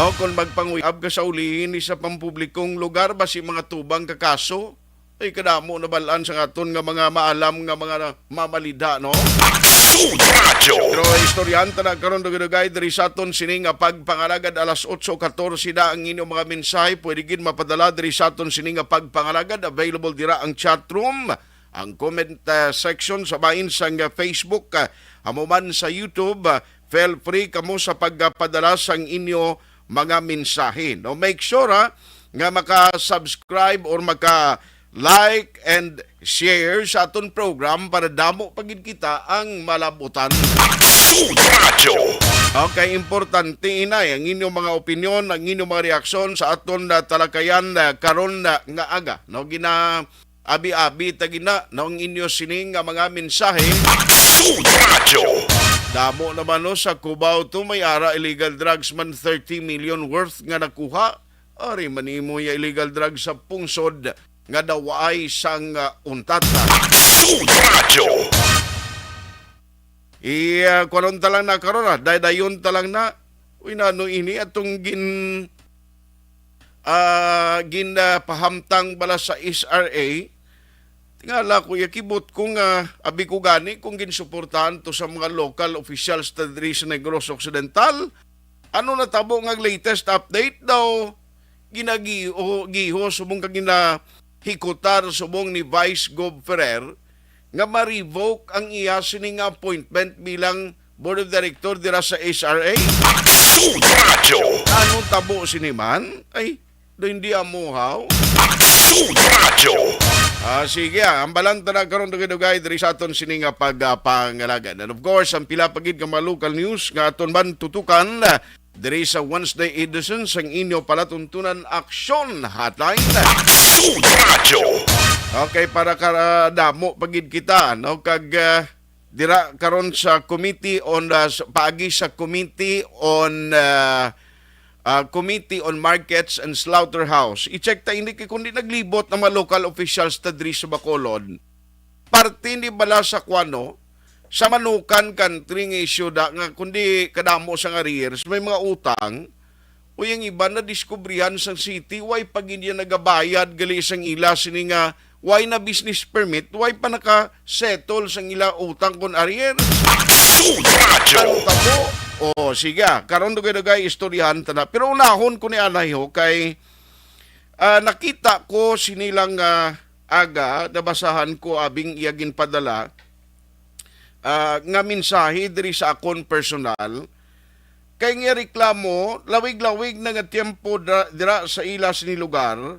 Kung magpanguyab ka sa ulihin sa pampublikong lugar ba si mga tubang kakaso? Ay kadamo na balaan sa aton nga mga maalam nga mga mamalida, no? Pero istoryanta na karon dugay diri sa aton sini nga pagpangalagad alas 8:14 na ang inyong mga mensahe pwede gid mapadala diri sa aton sini nga pagpangalagad. Available dira ang chat room, ang comment section sa bahin sa Facebook, amo man sa YouTube. Feel free kamo sa pagpadala sang inyo mga mensahe. No, make sure nga maka-subscribe or maka-like and share sa aton program para damo pagid kita ang malabutan. Okay, importante inay ang inyong mga opinion, ang inyong mga reaksyon sa aton talakayan karon nga aga. No, gina abi-abi tagina no ang inyo sining nga mga mensahe. Damo naman no sa Cubao to may ara illegal drugs man 30 million worth nga nakuha. Ari manimo ya illegal drugs sa pungsod nga daway sang untat. Kwaron talang na karon dayon talang na. Uy nano ini atong pahamtang bala sa SRA. Tingala ko yakibot kung abi ko gani kung ginsuportahan to sa mga local officials ta diri sa Negros Occidental. Ano na tabo nga latest update daw giho subong kag hikutar subong ni Vice Gov Ferrer nga ma-revoke ang iya sining appointment bilang Board of Director dira sa SRA. Anong tabo siniman? Ay, do hindi amuhaw. Sige, ang balanta na karon dugay diri sa aton sini nga pagpangalagan. And of course, ang pila pagid ka mga local news nga aton man tutukan diri sa Wednesday edition sang inyo palatuntunan aksyon hotline. Okay, para damo pagid kita no kag dira karon sa committee on paagi sa Committee on Markets and Slaughterhouse. I-check ta hindi kundi naglibot ng mga local officials ta diri sa Bacolod. Parte ni bala sa kwano sa manukan country nga issue da nga kundi kadamo sa arrears may mga utang o yung iba na diskubrihan sa city why pag hindi nagabayad gali sang ila sini nga why na business permit why pa naka-settle sang ila utang kon arrears. Ano tabo? Sige, karon dugay-dugay istoryahan ta na. Pero unahon ko ni anay ho kay nakita ko sinilang aga nabasahan ko abing iyagin padala nga mensahe diri sa akon personal kay nga reklamo lawig-lawig na nga tiempo dira sa ila sini lugar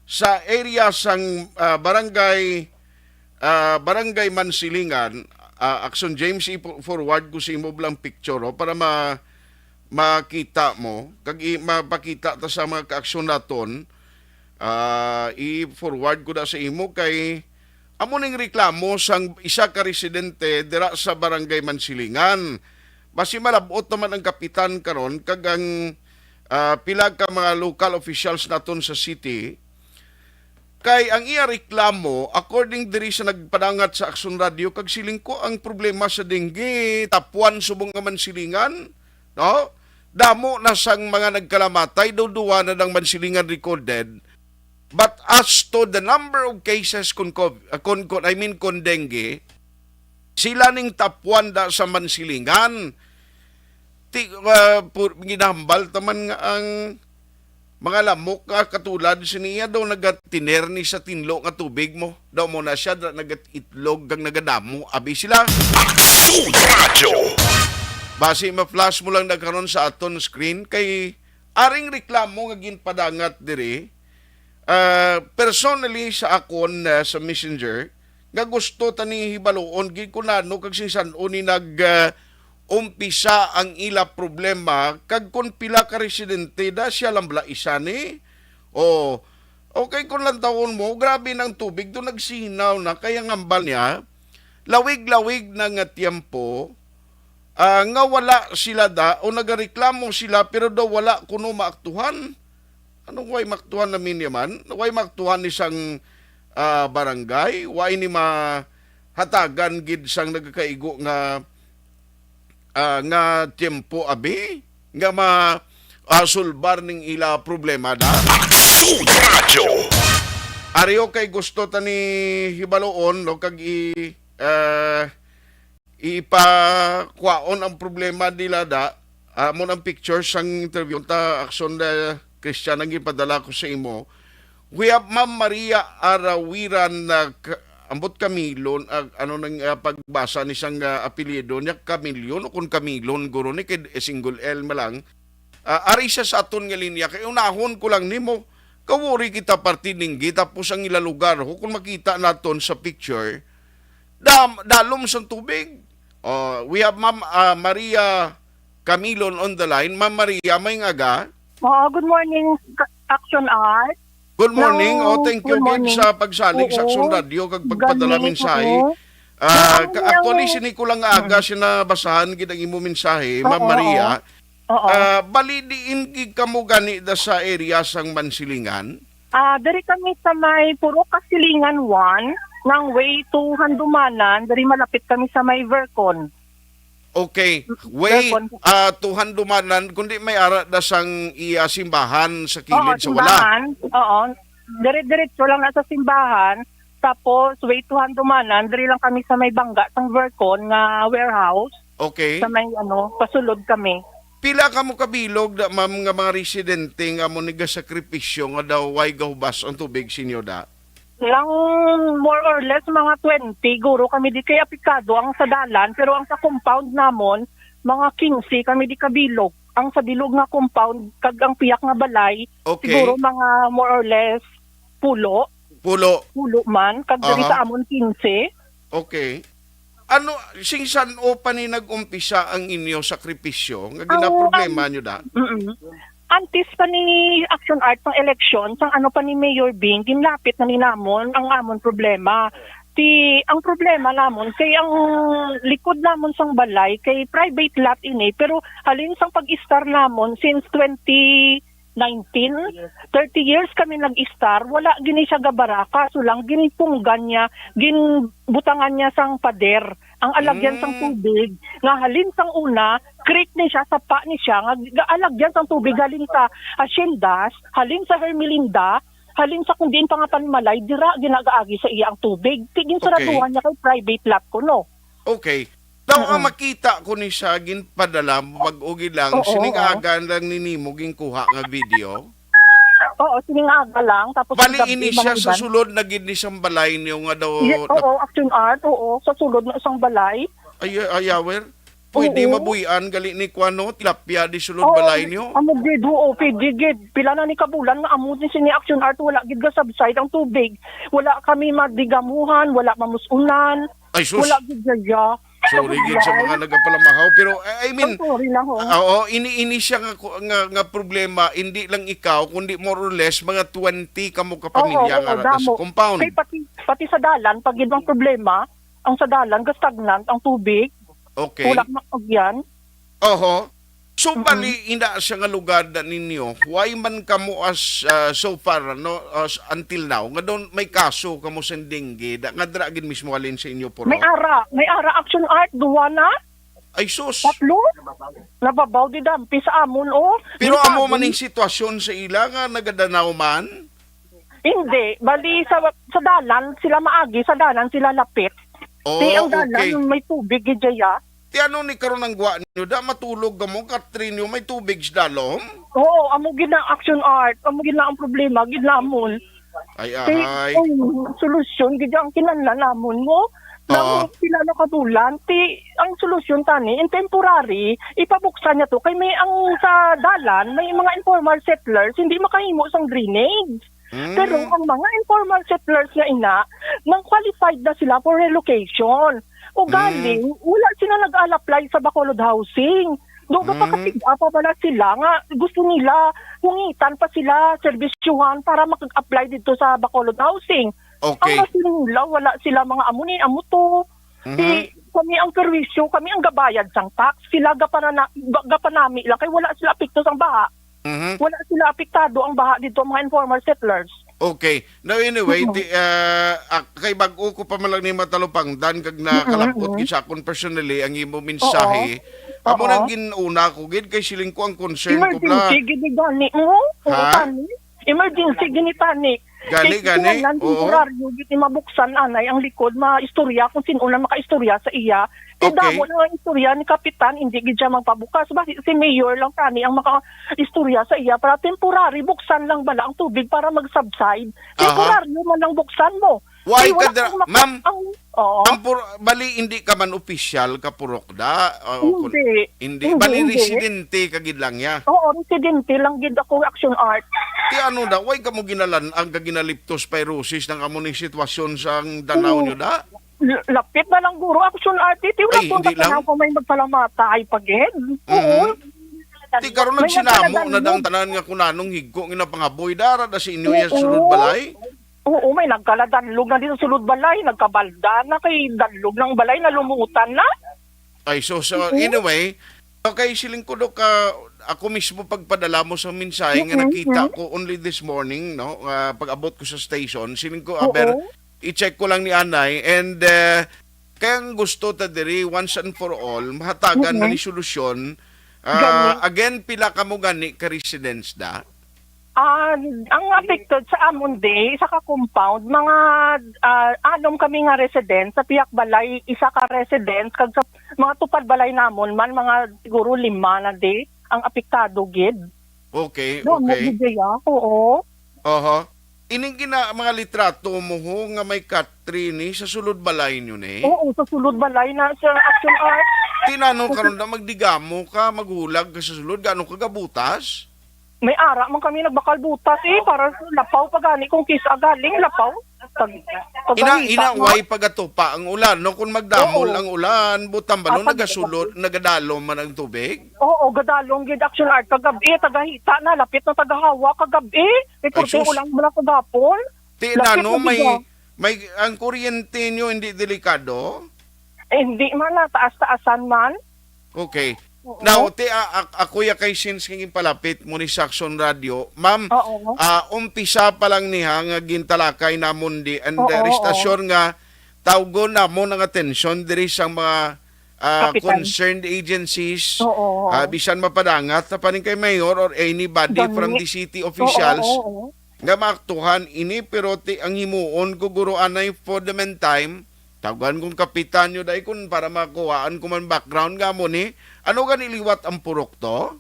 sa area sang barangay Mansilingan. Action James, i-forward ko sa imo lang picture para makita mo kag mapakita ta sa mga kaaksyon naton. I-forward ko na sa imo kay amo ning reklamo sang isa ka residente dira sa barangay Mansilingan. Basi malabot naman ang kapitan karon kag ang pila ka mga local officials naton sa city. Kay ang iya reklamo, according diri sa nagpadangat sa Aksyon Radio, kag siling ko ang problema sa dengue, tapuan subong nga Mansilingan, no? Damo na sang mga nagkalamatay, duwa na ng Mansilingan recorded. But as to the number of cases kon dengue, sila ning tapuan da sa Mansilingan. Ginahambal taman nga ang mga lamok katulad siniya daw nagatiner ni sa tinlo nga tubig mo. Daw mo na siya nagatitlog kang nagadamo. Abi sila. Basi ma-flash mo lang nagkaroon sa aton screen kay aring reklamo nga ginpadangat diri. Personally sa akon sa Messenger nga gusto tani hibaluon gid ko nano kag sinsan-o ni umpisa ang ila problema kag kun pila ka residente da siya lang bala isa ni okay kun lang taon mo grabe ng tubig do nagsinaw na kaya ngambal niya lawig-lawig na nga tiempo nga wala sila da o nagareklamo sila pero daw wala kuno maaktuhan. Anong way maaktuhan namin yaman? Way maaktuhan ni sang barangay, way ni mahatagan gid sang nagakaigo nga tiempo abi nga sulbar ning ila problema da. Ariyo kay gusto tani hibaloon no kag ipakwaon ang problema nila da. Mo ang pictures sang interview ta aksyon na Christian ang ipadala ko sa imo. We have Ma'am Maria Arawiran na ambot Camilon ano nang pagbasa ni sang apelyido niya Camilon o kun Camilon guro ni kay single L malang. Ari siya sa aton nga linya kay unahon ko lang nimo kawuri kita partininggi tapos ang ila lugar kung makita naton sa picture dalom sa tubig. We have Ma'am Maria Camilon on the line. Ma'am Maria, may ngaga. Good morning, Action Art. Good morning. Thank you Good gid sa pagsalig sa Action Radio kag pagpadala mensahe. Actually sini ko lang aga sinabasahan gid ang imo mensahe, Ma'am Maria. Bali diin gid kamo gani da sa area sang Mansilingan. Dari kami sa may Puro Kasilingan 1 ng way to Handumanan, dari malapit kami sa may Vercon. Okay. Way Handumanan kundi may ara da sang simbahan sa kilid sa wala. Oo. Diretso lang na sa simbahan. Tapos way to Handumanan, dari lang kami sa may bangga sang Vercon nga warehouse. Okay. Sa may pasulod kami. Pila ka mo kabilog da ma'am nga mga residente nga mo nigasakripisyo nga daw way gahubas ang tubig sinyo da? Lang more or less mga 20 guro kami di kay aplikado ang sa dalan pero ang sa compound namon mga 15 kami di kabilog. Ang sa bilog nga compound kag ang piyak nga balay siguro mga more or less pulo man kag diri sa amon 15. Okay. Ano, singsan o pa ni nag-umpisa ang inyo sakripisyo? Nga ginaproblema nyo da? Antes pa ni Action Art ng election, sang ano pa ni Mayor Bing, ginlapit na ni namon ang amon problema. Ang problema namon, kay ang likod namon sang balay, kay private lot ini, pero halin sang pag-star namon since 2019, 30 years kami nag-star, wala gini siya gabara, kaso lang ginipunggan niya, ginbutangan niya sang pader, ang alagyan sang tubig, nga halin sang una, creek ni siya, sapa ni siya, nga alagyan sang tubig, halin sa Haciendas, halin sa Hermelinda, halin sa kung diin pa nga Panmalay, dira ginagaagi sa iya ang tubig, tigin saraduhan niya kay private lot ko, no? Okay. Daw ang makita ko ni siya ginpadala pag-ugi lang siningagan lang ni nimo ginkuha nga video. Oo, siningaga lang tapos bali ini siya sa sulod na gid ni siyang balay niyo nga daw. Action Art, sa sulod na isang balay. Ayawer. Pwede mabuhian gali ni kuano tilapia di sulod balay niyo. Amo gid pwede gid pila na ni kabulan nga amo din sini Action Art wala gid ga subside ang tubig. Wala kami magdigamuhan, wala mamusunan. Ay sus. Wala gid gaya. Sorry gid sa mga nagapalamahaw pero I mean ini siya nga problema hindi lang ikaw kundi more or less mga 20 kamo ka pamilya nga sa compound. Kay pati sa dalan pag ibang problema ang sa dalan stagnant ang tubig. Okay. Wala makagyan. So bali ina siya nga lugar da ninyo. Why man kamo as so far until now nga don may kaso kamo sa dengue da nga dra gid mismo alin sa inyo puro. May ara Action Art duwa na. Ay sus. Tatlo. Nababaw di dampi sa amon Pero amo man ning sitwasyon sa ila nga nagadanaw man. Hindi, bali sa dalan sila maagi, sa dalan sila lapit. Ang dalan may tubig gidya. Ti ano ni karon ang gwa niyo da matulog gamo katrinyo may tubig sa dalom? Oo, amo gid na Action Art, amo gid na ang problema gid namon. Ay. Solusyon gid ang kinahanglan namon mo. Namo sila na katulan, ang solusyon tani in temporary ipabuksan niya to kay may ang sa dalan may mga informal settlers hindi makahimo sang drainage. Pero ang mga informal settlers na nang qualified na sila for relocation. O galing, wala sila nag-apply sa Bacolod Housing. Doon pa katiga pa pala sila nga gusto nila hungitan pa sila serbisyuhan para mag-apply dito sa Bacolod Housing. Okay. Ang nila, wala sila mga amo to. Kami ang perwisyo, kami ang gabayad sang tax. Sila gapanami lang kay wala sila apekto sang baha. Wala sila apektado ang baha dito mga informal settlers. Okay. Now anyway, kay bag-o ko pa man lang ni matalupang dan kag nakalapot gid sa akon personally ang imo mensahe. Amo Oo. nang ginuna ko gid kay siling ko ang concern ko bla. Emergency gini gani mo. Ha? Emergency gini tani. Gani, gani. Oo. Temporaryo gini mabuksan anay ang likod maistorya kung sino na makaistorya sa iya. Okay. Damo na ang istorya ni kapitan hindi gid siya magpabukas. Basi si mayor lang tani ang makaistorya sa iya para temporary buksan lang bala ang tubig para mag-subside. Temporaryo man lang buksan mo. Why Wala ka dra- kang ma'am? Oo. Bali hindi ka man official ka purok da. O, Hindi. Hindi. Bali residente ka gid lang ya. Oo, residente lang gid ako action art. Ti ano da, why ka mo ginalan ang kaginaliptos pyrosis ng amo ning sitwasyon sa Danao nyo da? Lapit na lang guro action art. Iti wala Ay, po hindi lang. ko may magpalamata ay pagid. Oo. Ti karon May nagsinamo na nagdadalo. dang tanan nga kunanong higgo nga pangaboy dara da si inyo ya sulod balay. Oo, may nagkaladanlog na dito sa sulod balay, nagkabalda na kay danlog ng balay na lumutan na. Ay so anyway, okay siling ko do ka ako mismo pagpadala mo sa mensahe nga nakita ko only this morning no pag-abot ko sa station siling ko aber i-check ko lang ni Anay and kaya ang gusto ta diri once and for all mahatagan na ni solusyon. Again pila ka mo gani ka residents da? Ang affected sa amon day, isa ka compound, mga anom kami nga resident sa Piak Balay, isa ka resident kag sa mga tupad balay namon man mga siguro 5 na day ang apektado gid. Okay, Doon okay. Oo. Oho. Ining gina mga litrato mo ho nga may Katrini sa sulod balay nyo ni. Oo, sa sulod balay na sa action art. Tinanong karon na magdigamo ka, maghulag ka sa sulod, gaano ka gabutas? May ara man kami nagbakal butas para sa lapaw pagani kung kisa galing lapaw. Inaway pagatupa ang ulan. No, kung magdamol Oo. ang ulan, butang balon, Pag- nagasulod, nagadalo man ang tubig. Oo, gadalong gid action art kagabi, tagahita na lapit na tagahawa kagabi. Ay, Reporte sus. ulang mula kagapon. Tinano, Lapit na may ang kuryente nyo hindi delikado? Hindi man na taas-taasan man. Okay. Oo. Now, ako ya kay since kayong palapit mo ni Saxon Radio, ma'am, Oo. umpisa pa lang niya nga gintalakay namon di and Oo, restasyon nga tawgon namon ang atensyon diri sa mga Kapitan. concerned agencies, Oo. bisan mapadangat na paning kay mayor or anybody Gani. from the city officials Oo. nga maaktuhan ini pero ang himuon ko guro anay for the meantime tawagan kong kapitan nyo dahil kung para makuhaan ko man background nga mo ni ano ganiliwat ang purok to?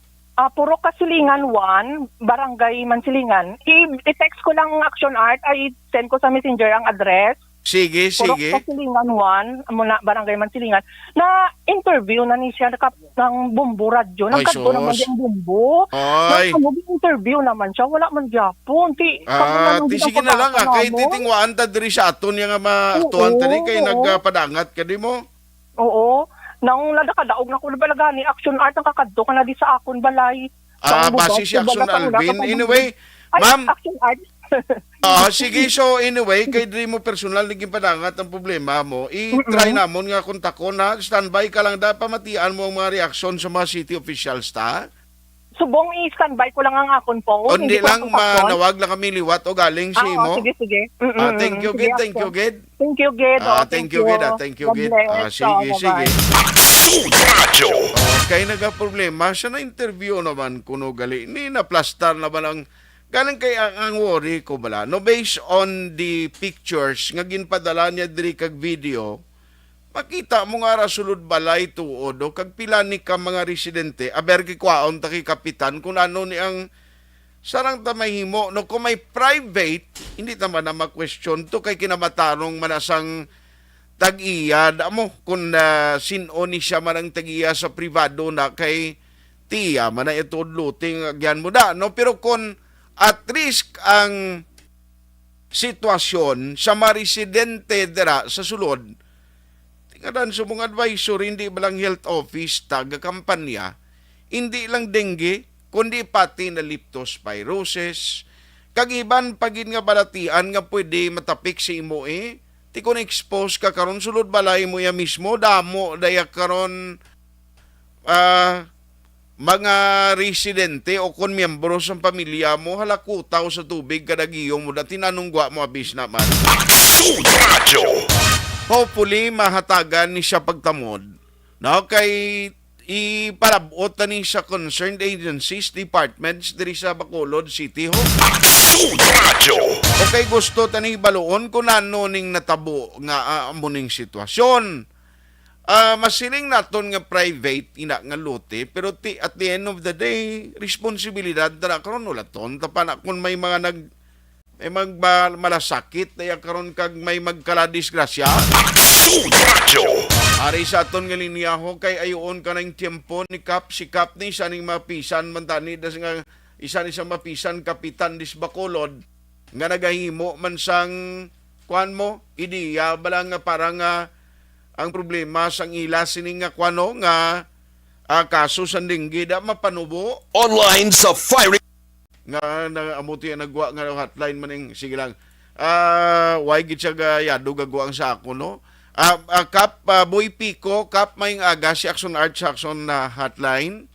Puro Kasilingan 1, Barangay Mansilingan. I-text ko lang action art, ay send ko sa messenger ang address. Sige, Puro sige. Kasilingan 1, muna Barangay Mansilingan. Na interview na ni siya ng Bumbo Radio. Ay, Nagkadto naman sus. din ang Bumbo. Ay. Interview naman siya. Wala man Japon. Sige na lang kay titingwaan ta diri sa aton nga maaktuhan Oo, tani kay oo. nagpadangat ka di mo. Oo. Nang nadakadaog na ko na balaga ni action art ang kakadto ka na di sa akon balay. Base si Action Alvin. Anyway, Ay, ma'am, action art. sige, so anyway, kay diri mo personal naging padangat ang problema mo, i-try namon nga kontakon na, standby ka lang da, pamatian mo ang mga reaksyon sa mga city officials ta. Subong i-standby ko lang ang akon po. O hindi lang manawag lang kami liwat o galing si mo. Sige, sige. Thank you, Gid. Thank you, Gid. Thank you, Gid. Thank you, Gid. Thank you, Gid. Sige, sige. Kaya nagka-problema, siya na interview naman kuno gali. Ni na-plastar naman ang galing kay ang worry ko bala. No, based on the pictures nga ginpadala niya diri kag video, makita mo nga rasulod balay tuod o kag pila ni ka mga residente aber kwaon ta kay kapitan kung ano ni ang sarang ta mahimo no kung may private hindi ta man na ma-question to kay kinamatarong manasang tag-iya mo kung sino ni siya man ang tag-iya sa privado na kay tiya man na ito luting agyan mo da no pero kung at risk ang sitwasyon sa mga residente dira sa sulod tingadan sa mga advisor, hindi ba lang health office, taga-kampanya, hindi lang dengue, kundi pati na leptospirosis. Kagiban pagin nga balatian nga pwede matapik si imo ti kung expose ka karon sulod balay mo ya mismo, damo, daya karon mga residente o kung miyembro sa pamilya mo, halakutaw sa tubig kadagiyong mo, dati nanunggwa mo abis naman. Hopefully, mahatagan ni siya pagtamod. No, kay ipalabot na ni sa concerned agencies, departments diri sa Bacolod City Hall. Okay, gusto tani baloon kung ano ning natabo nga amuning sitwasyon. Masiling naton nga private ina nga lote, pero at the end of the day, responsibilidad na karon wala ton. Tapan kung may mga malasakit na karon kag may magkaladisgrasya. Ari sa aton nga linya ho kay ayoon ka ng tiempo ni Kap, si Kap ni isa ning mapisan man tani das nga isa ni sa mapisan kapitan dis Bacolod nga nagahimo man sang kuan mo ideya bala nga parang ang problema sang ila sining nga kuano nga kaso sa dinggi da mapanubo Online sa Fire nga amuti nagwa nga hotline maning sige lang why gid siya yado gagwa ang sa ako no. Kap, Boy Pico, Kap, may aga si Action Art sa Action na hotline.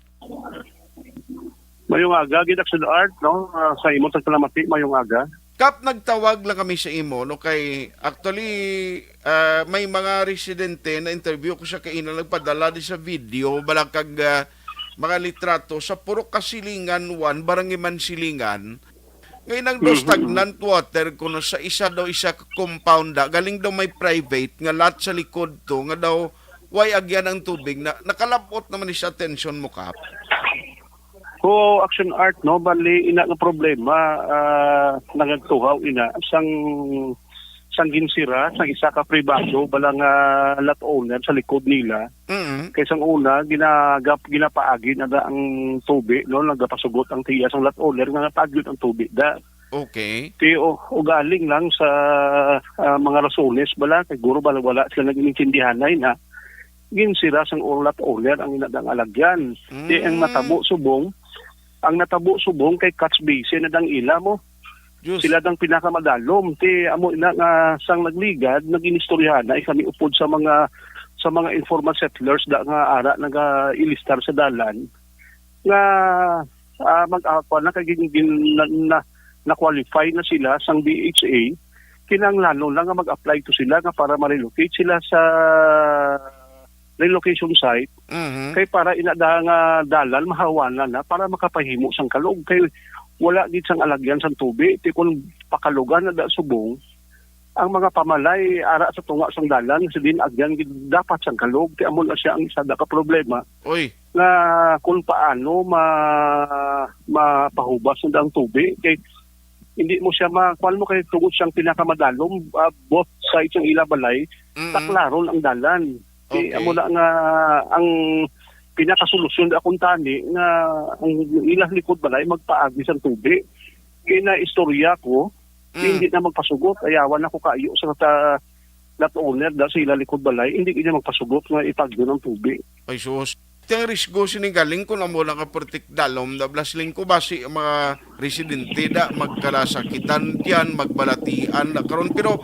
Mayong aga, gid Action Art, no? Sa imo sa Kalamati, mayong aga. Kap, nagtawag lang kami sa imo, no? Kay, actually, may mga residente na interview ko siya kay ina, nagpadala di sa video, balakag mga litrato sa Purok Kasilingan 1, Barangay Mansilingan. Ngayon ang stagnant water kuno sa isa compound galing daw may private nga lot sa likod to nga daw way agyan ang tubig na nakalabot naman ni sa attention mo Kap. Ko Action Art, no? Bali, ina nga problema, nagagtuhaw ina, sang ginsira, sang isa ka pribado, balang lot owner sa likod nila. Kaysa una, ginapaagi na da ang tubig, no? Nagapasugot ang tiya sang lot owner, nga napagyot ang tubig da. Okay. O galing lang sa mga rasones, bala, kay guro bala sila nag-inintindihanay na ginsira sang lot owner ang inadang alagyan. Ang natabo subong kay catch basin na dang ila mo. Just. Sila dang pinakamadalom amo ina nga sang nagligad naginistoryahan na kami upod sa mga informal settlers da nga ara naga-ilistar sa dalan nga mag-aqua na kay na qualify na sila sang BHA kinahanglan lang nga mag-apply to sila nga para ma-relocate sila sa relocation site kay para inada nga dalan mahawanan na para makapahimo sang kalog kay wala gid sang alagyan sang tubig ti kun pakalugan na da subong ang mga pamalay ara sa tunga sang dalan sa din agyan gid dapat sang kalog ti amon na siya ang isa da ka problema nga kung paano mapahubas ang tubig kay hindi mo siya makuan mo kay tungod siyang pinakamadalom both sides ang ila balay taklaron ang dalan amo na nga ang pinakasolusyon akong tani nga ang ilang likod balay magpaagi sa tubig. Kaya istorya ko, hindi na magpasugot. Ayawan ako kayo sa lot owner dahil sa ilang likod balay, hindi na magpasugot nga ipagyo ng tubig. Ay sus. Ang risgo sinigaling ko na mo lang ka-protect dalom, dablasling ko basi ang mga residente da magkalasakitan diyan, magbalatian na karon. Pero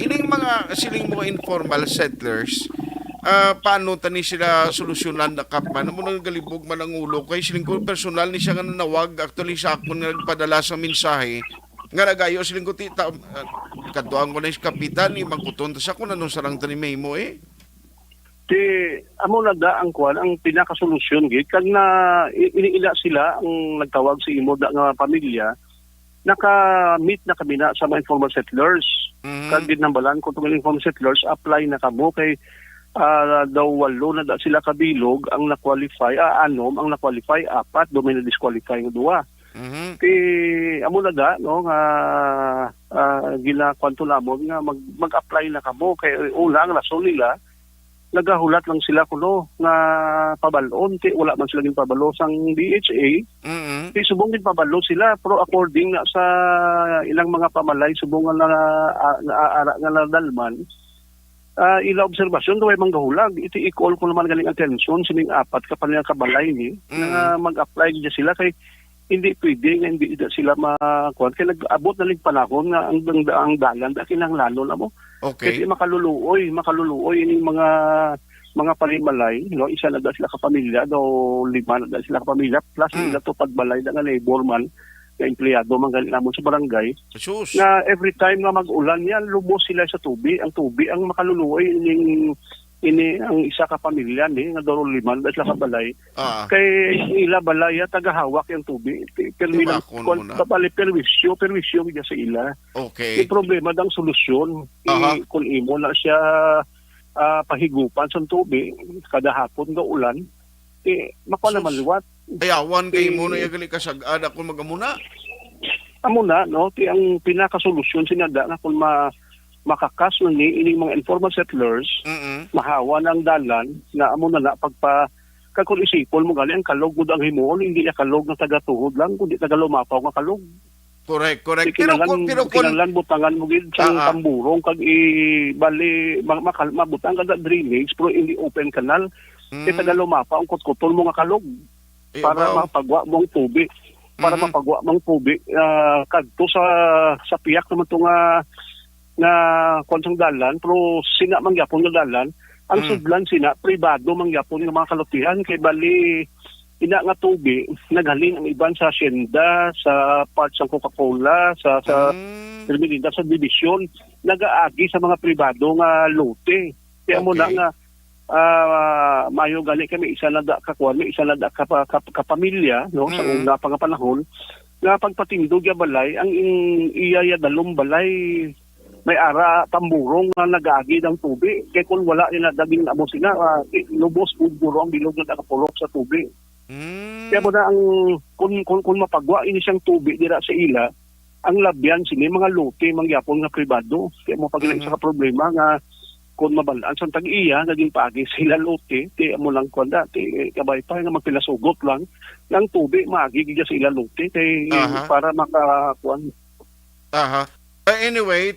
ining mga siling mga informal settlers, paano tani sila solusyonan na kapman mo nang galibog man ang ulo kay siling ko personal ni siya nga nanawag actually sa akon nga nagpadala sa mensahe nga nagayo siling ko tita kadtuan ko na is kapitan ni magkuton sa kun anong sarang tani mo amo na da ang kuan ang pinakasolusyon gid kag na iniila sila ang nagtawag sa imo da nga pamilya naka-meet na kami na sa mga informal settlers kag ginambalan ko tong informal settlers apply na kamo kay daw 8 na da sila kabilog ang na-qualify, anom ang na-qualify, 4 do may na-disqualify ng 2. Amo na da no nga gila-kwanto lamon nga mag-apply na kamo kay una ang rason nila nagahulat lang sila kuno nga pabalon kay wala man sila gin pabalo sang BHA. Kay subong gin pabalo sila pero according na sa ilang mga pamalay subong nga ara nga nadalman ila obserbasyon do ay manggahulag iti i-call ko naman galing attention sining 4 ka panilang kabalay ni nga mag-apply gid sila kay hindi pwede nga hindi sila makuan kay nag-abot na lig panahon nga ang dalan da kinahanglan na mo. Okay. Kasi makaluluoy ining mga palimalay, no, isa na da sila ka pamilya do 5 na da sila ka pamilya plus ila to pagbalay da nga labor man nga empleyado man galing namon sa barangay. Jesus. Na every time nga mag-ulan yan lubos sila sa tubig. Ang tubig ang makaluluoy ining ini ang isa ka pamilya ni nga Doroliman at ka balay kay ila balay tagahawak yung tubig perminan kon bali perwisyo gid sa ila. Okay. Yung problema dang solusyon kung imo na siya pahigupan sa tubig kada hapon nga ulan mako naman liwat. Ayawan kay mo na yagali kasagad ako magamuna. Amo na no ti ang pinaka-solusyon sinada nga kung makakas ni ining mga informal settlers mahawa ng dalan na amo na pagpa kung isipon mo gali ang kalog gud ang himuon hindi niya kalog ng taga-tuhod lang kundi taga-lumapaw nga kalog. Correct. Pero kinahanglan butangan mo gid sa tamburong kag bali mabutang kada drainage pero hindi open canal kay taga-lumapaw ang kutkutol mo nga kalog para mapagwa mo ang tubig. Para mapagwa mang tubig kadto sa piyak naman to nga konsang dalan pero sina mangyapon nga dalan ang sudlan sina pribado mangyapon nga mga kalutihan kay bali ina nga tubig naghalin ang iban sa asyenda sa parts ng Coca-Cola sa terminal sa division nagaagi sa mga pribado nga lote kaya mo na nga mayo gali kami isa na da kakuan isa na da kapamilya no sa una pa nga panahon nga pagpatindog ya balay ang iya ya dalom balay may ara tamburong nga nagagi ng tubig kay kung wala nila daging amo sina lubos ug buro ang bilog na nakapulok sa tubig. Kaya mo na ang kung mapagwa ini siyang tubig dira sa ila ang labyan sini mga lote mangyapon nga pribado kaya mo pag isa ka problema nga kung mabalaan sa tag-iya naging pagi sila lote ti amo lang kwanda ti kabay pa nga magpilasugot lang ng tubig maagi gid sa ila lote kay para makakuan. Anyway,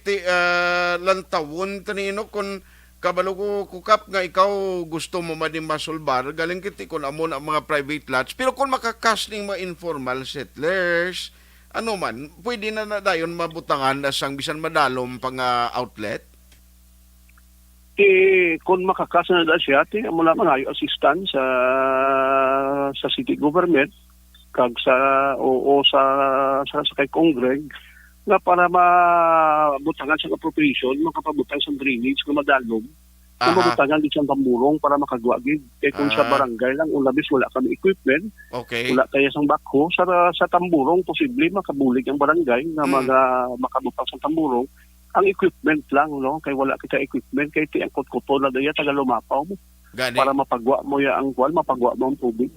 lantawon tanino kung kabalo ko kukap nga ikaw gusto mo madim masulbar, galing kiti kung amon ang mga private lots. Pero kung makakasning mga informal settlers, ano man, pwede na dayon mabutangan na sang bisan madalom pang outlet? Kung makakas na siya, amo na mangayo assistance sa city government kag sa kay Congreg nga para mabutangan sa appropriation, makapabutang sa drainage kung madalog, na mabutangan din sa tamburong para makagwagid. Kaya kung sa barangay lang, ulabis wala kami equipment, wala tayo sang bakho, sa tamburong, posible makabulig ang barangay na makabutang sa tamburong. Ang equipment lang, no? Kaya wala kita equipment, kaya iti ang kutkuto na daya, taga-lumapaw mo. Para mapagwa mo ya ang kwal, mapagwa mo ang tubig.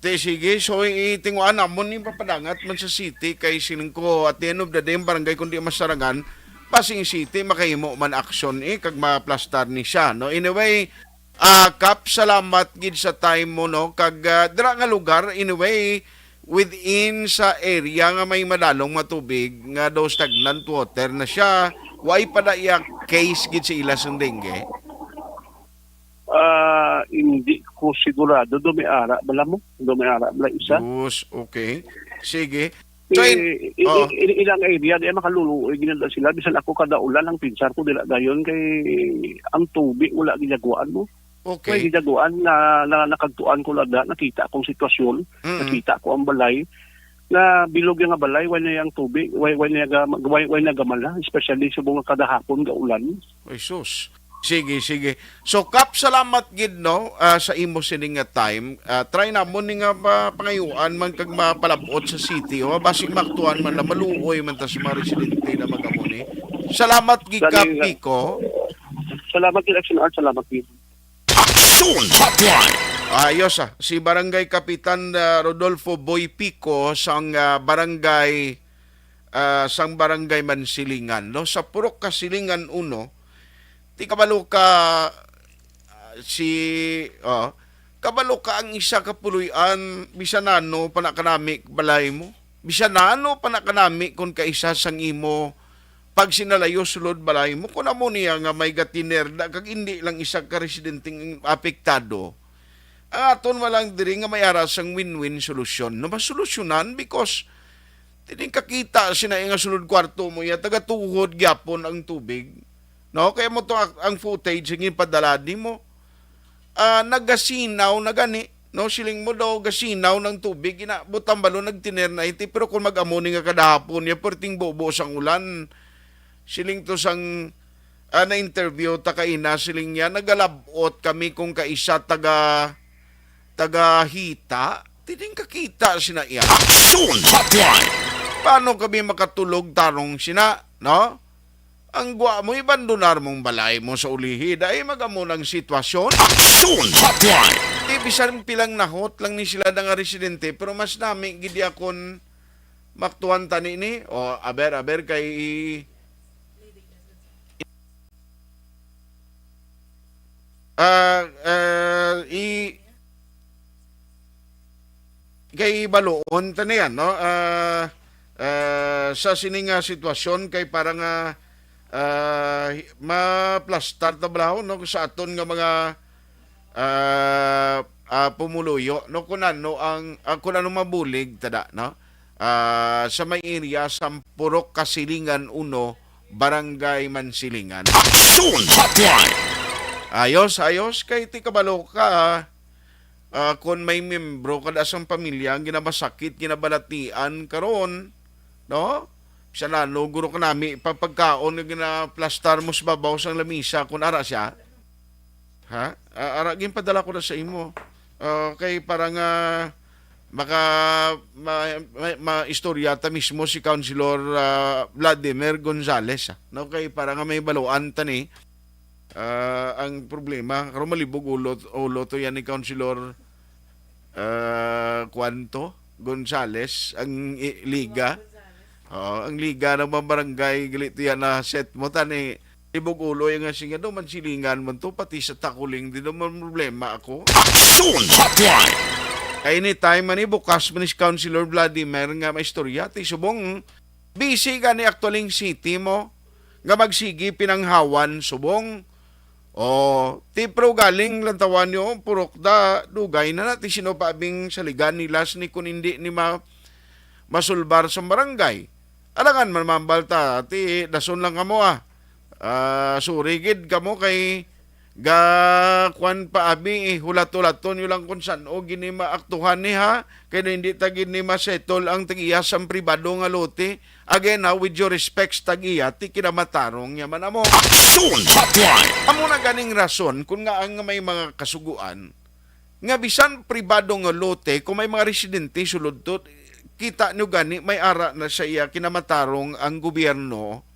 Sige, so itinguan namon ni papadangat man sa city kay sining ko at the end of the day barangay kundi masarangan Pasing City makahimo man action kag maplastar ni siya no. Anyway, Kap, salamat gid sa time mo no kag dira nga lugar anyway within sa area nga may madalong matubig nga daw stagnant water na siya way pada iya case gid sa ila sang dengue. Hindi ko sigurado dumiara bala mo dumiara bala isa. Yes, okay. Sige. Ilang area di makaluluoy ginala sila bisan ako kada ulan ang pinsar ko dila dayon kay ang tubig wala ginagawan mo. Okay. May ginagawan na nakagtuan ko lada nakita akong sitwasyon, nakita ko ang balay na bilog yung balay way na yung tubig, way na gamala, especially sa mga kada hapon ga ulan. Ay sus. Sige. So, Kap, salamat gid no sa imo sining nga time. Try na mo ni nga pangayuan man kag mapalabot sa city o basig maktuan man na maluoy man ta sa mga residente na magamuni. Salamat gid Kap Pico. Salamat gid Action Art, salamat gid. Action Hotline. Ayos si Barangay Kapitan Rodolfo Boy Pico sang barangay Mansilingan no sa Purok Kasilingan 1. Ti kabalo ka kabalo ka ang isa ka puluyan bisan ano panakanami balay mo bisan ano panakanami kun kaisa sang imo pag sinalayo sulod balay mo kun amo niya nga may gatinerda kag hindi lang isa ka residenteng apektado aton walang diri nga may aras ang win-win solusyon no masolusyonan because tining kakita sina nga sulod kwarto mo ya taga tuhod gyapon ang tubig. No, kaya mo to ang footage ng ipadala di mo. Nagasinaw na gani, no, siling mo daw gasinaw ng tubig butang balo nagtiner na iti pero kung mag-amoni nga kada hapon ya perting bobo sang ulan. Siling to sang na interview ta kaina siling niya nagalabot kami kung kaisa taga hita tiding kakita sina iya. Action Hotline. Paano kami makatulog tarong sina, no? Ang gwa mo ibandonar mong balay mo sa ulihi dahil magamo ng sitwasyon. Action Hotline. Bisan pilang nahot lang ni sila nga residente pero mas nami gidi akon maktuan tani ni o aber kay kay baloon tani yan no sa sininga sitwasyon kay parang ma-plastar ta balaw no sa aton nga mga pumuluyo no kunano ang kunano mabulig tada no sa may area sa Purok Kasilingan 1 Barangay Mansilingan. Action Hotline. Ayos kay ti kabalo ka kung may membro kada sang pamilya ang ginabasakit ginabalatian karon no siya na no guro ka nami papagkaon nga ginaplastar mo sa babaw sang lamisa kung ara siya ha ara ginpadala ko na sa imo kay parang baka istorya ta mismo si Councilor Vladimir Gonzales no kay parang may baluan tani ang problema karon malibog ulo to yan ni Councilor Cuanto Gonzales ang liga ang liga ng mga barangay galito yan na set mo tani libog ulo yung nga singa man silingan man to pati sa takuling di naman problema ako. Action Hotline. Anytime man bukas man si Councilor Vladimir nga may istorya ti subong busy ka ni actualing city mo nga magsigi pinanghawan subong ti pro galing lantawan nyo purok da dugay na natin sino paabing saligan nila ni kun hindi ni masulbar sa barangay alangan man mambalta ti dason lang kamo surigid kamo kay kwan pa abi hulat-hulaton yung lang kung saan o gini maaktuhan ni ha kaya hindi tagin ni masetol ang tagiya sa pribado nga lote again with your respects tagiya ti kinamatarong yaman mo Action Hotline. amo na ganing rason kung nga ang may mga kasuguan nga bisan pribado nga lote kung may mga residente sulod to kita nyo gani may ara na sa iya kinamatarong ang gobyerno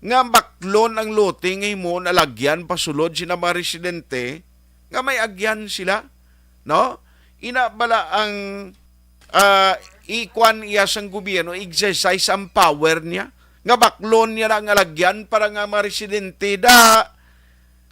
nga baklon ang lote ngay mo nalagyan pasulod sina mga residente nga may agyan sila no inabala ang ikwan iya sang gobyerno exercise ang power niya nga baklon niya lang alagyan para nga mga residente da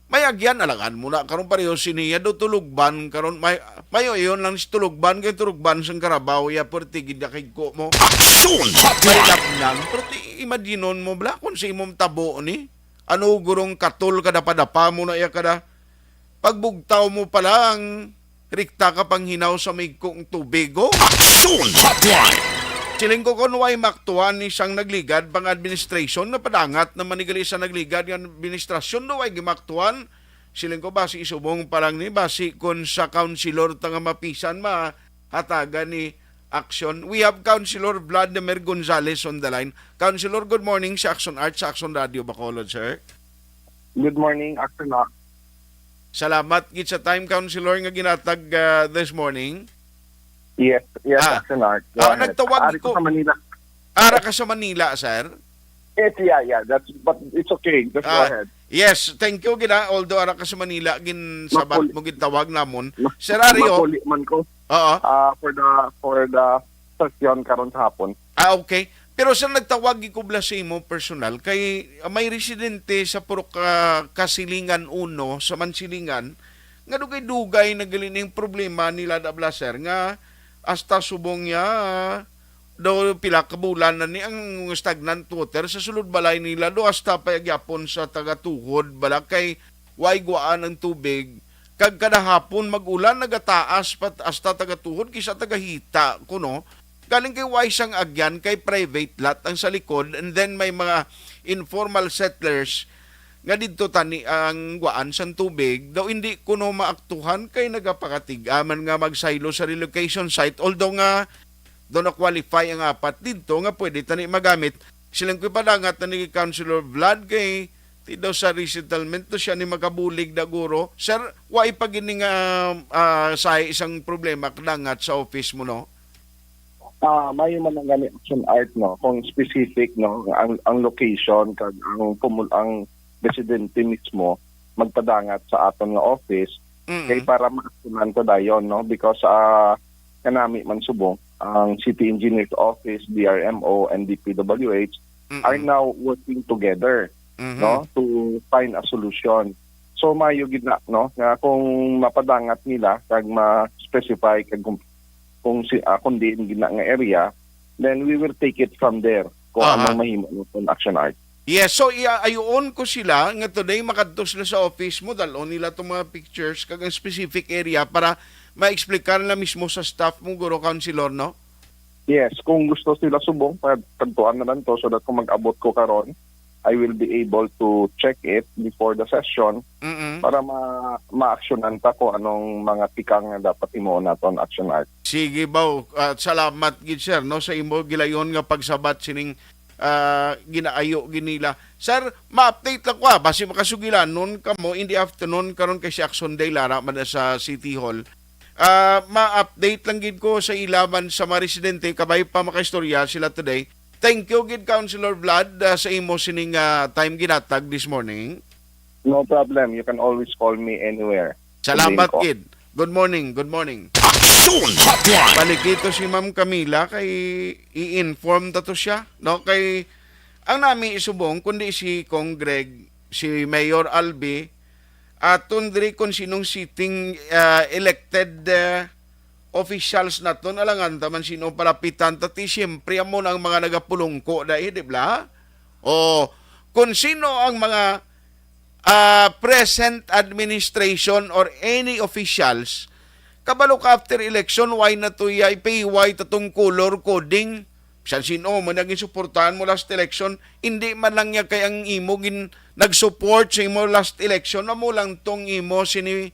may agyan alangan mo na karon pareho siniya do tulugban karon mayo yon lang si tulugban kay tulugban sang Carabao ya pertigid na kay ko mo Action Hotline. nang pero imaginon mo bla kung sa imong tabo ni ano gurong katol kada padapa mo na iya kada pagbugtaw mo pala ang rikta ka panghinaw sa may kong tubigo Action Hotline. siling ko kunway maktuan ni siyang nagligad pang administration na padangat na manigali sa nagligad ng administrasyon no ay gimaktuan siling ko basi isubong parang ni basi kun sa councilor tanga mapisan hatagan ni action. We have Councilor Vladimir Gonzales on the line. Councilor, good morning sa Action Art, sa Action Radio Bacolod, sir. Good morning, Action Art. Salamat gid sa time, Councilor, nga ginatag this morning. Yes, Action Art. Go ahead. Nagtawag Ari ko. ko sa Manila. Ara ka sa Manila, sir? Yeah. But it's okay. Just go ahead. Yes, thank you gina. Although ara ka sa Manila, sabat mo gitawag namon. Sir Ario. Makuli man ko. Oo. For the session karon sa hapon. Okay. Pero sa nagtawag ikubla sa imo personal kay may residente sa Purok Kasilingan 1 sa Mansilingan nga dugay-dugay nagalining problema nila da blaser nga hasta subong niya do pila ka bulan na ni ang stagnant water sa sulod balay nila do hasta pagyapon sa tagatuhod bala kay way guaan ang tubig kag kada hapon magulan nagataas pat hasta tagatuhod kisa tagahita kuno galing kay way sang agyan kay private lot ang sa likod and then may mga informal settlers nga didto tani ang guaan sang tubig daw hindi kuno maaktuhan kay nagapakatigaman nga magsaylo sa relocation site although nga do na qualify ang apat dito nga pwede tani magamit silang ko'y padangat na ni Councilor Vlad kay Ti daw sa resettlement to siya ni makabulig da guro. Sir, why pa gini nga sa isang problema kadangat sa office mo no? May man ang gani action art no kung specific no ang location kag ang residente mismo magpadangat sa aton nga office kay para ma-actionan ko dayon no because kanami man subong ang City Engineer's Office, DRMO and DPWH are now working together no to find a solution. So mayo gid na no nga kung mapadangat nila kag ma-specify kag kung di gina nga area, then we will take it from there kung anong mahimo ng action art. Yes, so iayon ko sila nga today makadto sila sa office mo dalon nila tong mga pictures kag ang specific area para ma-explicar na mismo sa staff mo guro counselor no? Yes, kung gusto sila subong pagtuan na lang to so that kung mag-abot ko karon, I will be able to check it before the session para ma-actionan ta ko anong mga tikang nga dapat imo naton action art. Sige baw, salamat gid sir no sa imo gilayon nga pagsabat sining ginaayo ginila. Sir, ma-update lang ko basi makasugilan nun kamo in the afternoon karon kay si Action Day lara man sa City Hall. Ma-update lang gid ko sa ilaban sa mga residente kabay pa makaistorya sila today. Thank you gid Councilor Vlad sa imo sining time ginatag this morning. No problem, you can always call me anywhere. Salamat Sabihin ko. gid. Good morning, good morning. Action Hotline. Palikito si Ma'am Camila kay i-inform ta to siya no kay ang nami isubong kundi si Kong Greg, si Mayor Albi at tundri kung sinong sitting elected officials naton alangan taman sino palapitan tati siyempre amo ang mga nagapulungko dai di ba o kung sino ang mga present administration or any officials kabalo ka after election, why na to pay tatong color coding? San sino mo naging suportahan mo last election, hindi man lang niya kay ang imo nag-support sa imo last election, na mo lang tong imo sini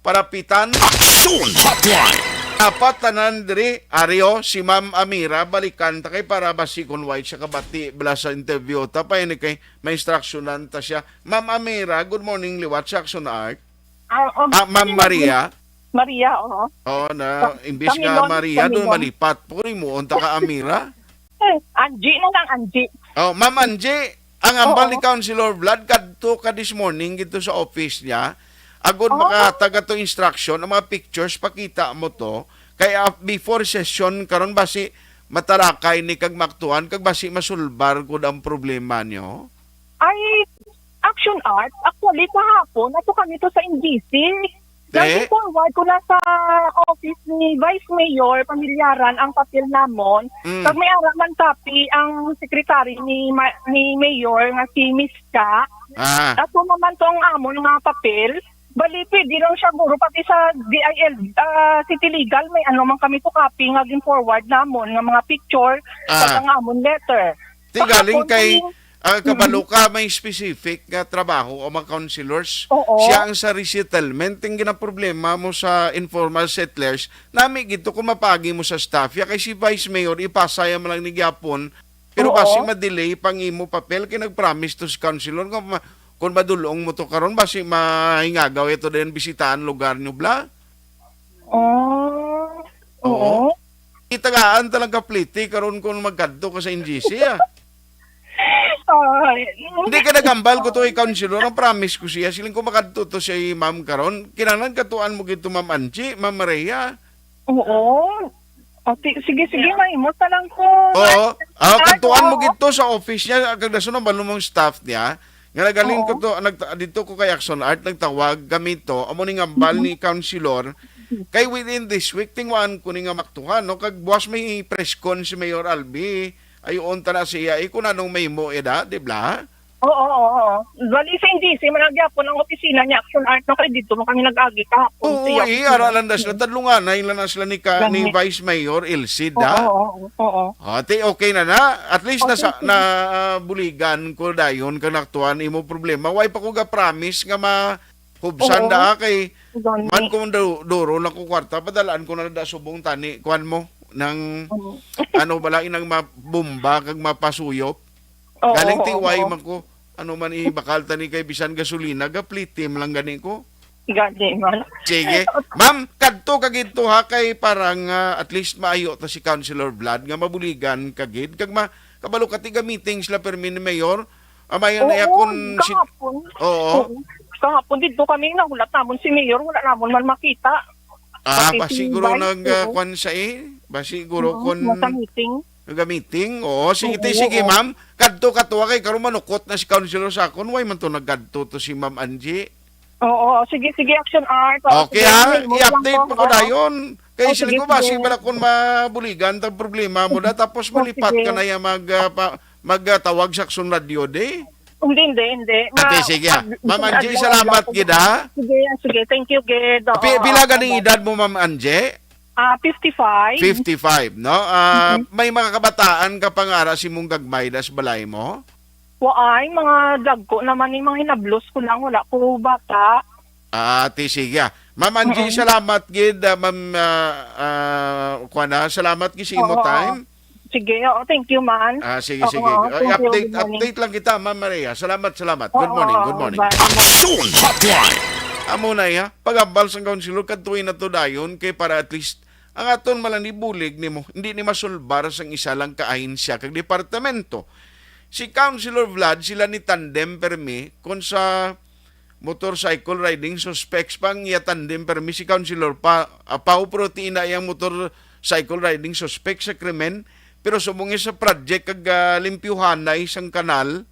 parapitan. Action Hotline. Apat tanan diri, Aryo, si Ma'am Amira, balikan ta kay para basikon white siya kabati bala sa interview. Tapay ni kay may instructionan ta siya. Ma'am Amira, good morning, liwat sa Action Art. Ma'am Maria. Maria, oo. Oh, na imbis Kami nga nun, Maria kami doon nun. malipat po rin mo unta ka Amira. Angie na lang, Angie. Oh, Ma'am Angie, ang ambal Oo. ni Councilor Vlad kadto ka this morning dito sa office niya. Agod makataga to instruction ang mga pictures pakita mo to kaya before session karon basi matarakay ni kag maktuan kag basi masulbar gud ang problema nyo. Ay, action art, actually kahapon, ato kami to sa NGC. Lagi forward ko na sa office ni Vice Mayor Pamilyaran ang papel namon. Pag may araman tapi ang sekretary ni Mayor nga si Miss Ka. At naman to ang amon nga papel. Bali, pwede lang siya guro pati sa DIL, City Legal, may ano man kami to copy nga forward namon nga mga picture sa ang amon letter. Ti galing Kahapon kay kami- kabalo ka may specific nga trabaho o mga councilors. Oo. Siya ang sa resettlement. Yung ginaproblema mo sa informal settlers, nami gito kung mapagi mo sa staff. Ya kay si Vice Mayor, ipasaya mo lang ni Gyapon. Pero Oo. basi ma-delay pang imo papel kay nag-promise to si councilor kung madulong mo to karon basi mahingagaw ito din bisitaan lugar nyo bla. Oh. Oo. Itagaan talaga pliti karon kung magkadto ka sa NGC ah. Ay, Hindi ka nagambal ko to ay councilor. Ang promise ko siya. Siling ko makadto to siya ma'am karon. Kinahanglan katuan mo gito ma'am Angie, ma'am Maria. oo. O, sige, mahimot na lang ko. Oo. Katuan mo Oo. gito sa office niya. Kagdaso ng balumang staff niya. Nga nagaling ko to, dito ko kay Action Art, nagtawag gamito. Amo ni ngambal ni councilor. Kay within this week, tingwan ko ni nga maktuhan. No? Kag buwas may press con si Mayor Albi. Ayon ta na siya, kung anong may mo eda, di ba? Oo. Bali sa NGC, managyapo ng opisina niya, Action Art, no, kaya dito mo kami nag-agi kahapon. Oo, aralan na sila. Tadlungan na ilan na sila ni Vice Mayor Ilcida. Oo. Ate, okay na na. At least Okay. na buligan ko dayon kang naktuan imo problema. Why pa ko ga promise nga mahubsan Oo. da kay Gani. man ko duro lang ko kwarta padalaan ko na da subong tani kuan mo ng ano bala inang mabomba kag mapasuyop. Oo, Galing oo, tiway oo. man ko Ano man bakal tani kay bisan gasolina, gaplitim lang gani ko. Gani man. Sige. Ma'am, kadto kagid to ha kay parang at least maayo ta si Councilor Vlad nga mabuligan kagid kag kabalo katiga meetings la permi ni Mayor. Amayon na yakon si kahapon. Oo. Kahapon dito kami nahulat namon si Mayor, wala namon man makita. Ba siguro nag-kwan sa ba siguro kon Nasa meeting. nag-meeting. Oo, sige, Oo, sige, oo. ma'am. Kadto katuwa kay karon manukot na si Councilor Sakon. Why man to nagkadto to si Ma'am Angie? Oo, sige, Action Art. Okay ha, i-update mo ko dayon. Kaya sige, sila ko ba, sige. bala kung mabuligan, tang problema mo na, tapos malipat sige. ka na yung magtawag sa Action Radio Day. Hindi. Ate, sige ha. Ma'am Angie, salamat gid ha. Sige, thank you, Gid. Pila ganing edad mo, Ma'am Angie? 55. 55, no? May mga kabataan ka pangara si mong gagmay das balay mo? Waay, mga dagko naman yung mga hinablos ko lang, wala ko bata. Ate, sige ha. Ma'am Angie, salamat gid, Ma'am Kuana, salamat gid sa imo Oo. time. Sige, thank you, man. Sige. Oo, thank you. Good morning. Update lang kita, Ma'am Maria. Salamat. Good Oo, morning. bye. Action Hotline. Amo na ya, pagambal sa councilor kadtuin na to dayon kay para at least ang aton malang ibulig nimo, hindi ni masulbar sang isa lang kaahin siya kag departamento. Si Councilor Vlad sila ni tandem permi kon sa motorcycle riding suspects pang iya tandem permi si Councilor Pau protein na yang motorcycle riding suspect sa krimen pero sumungi sa project kag limpyuhanay sang kanal,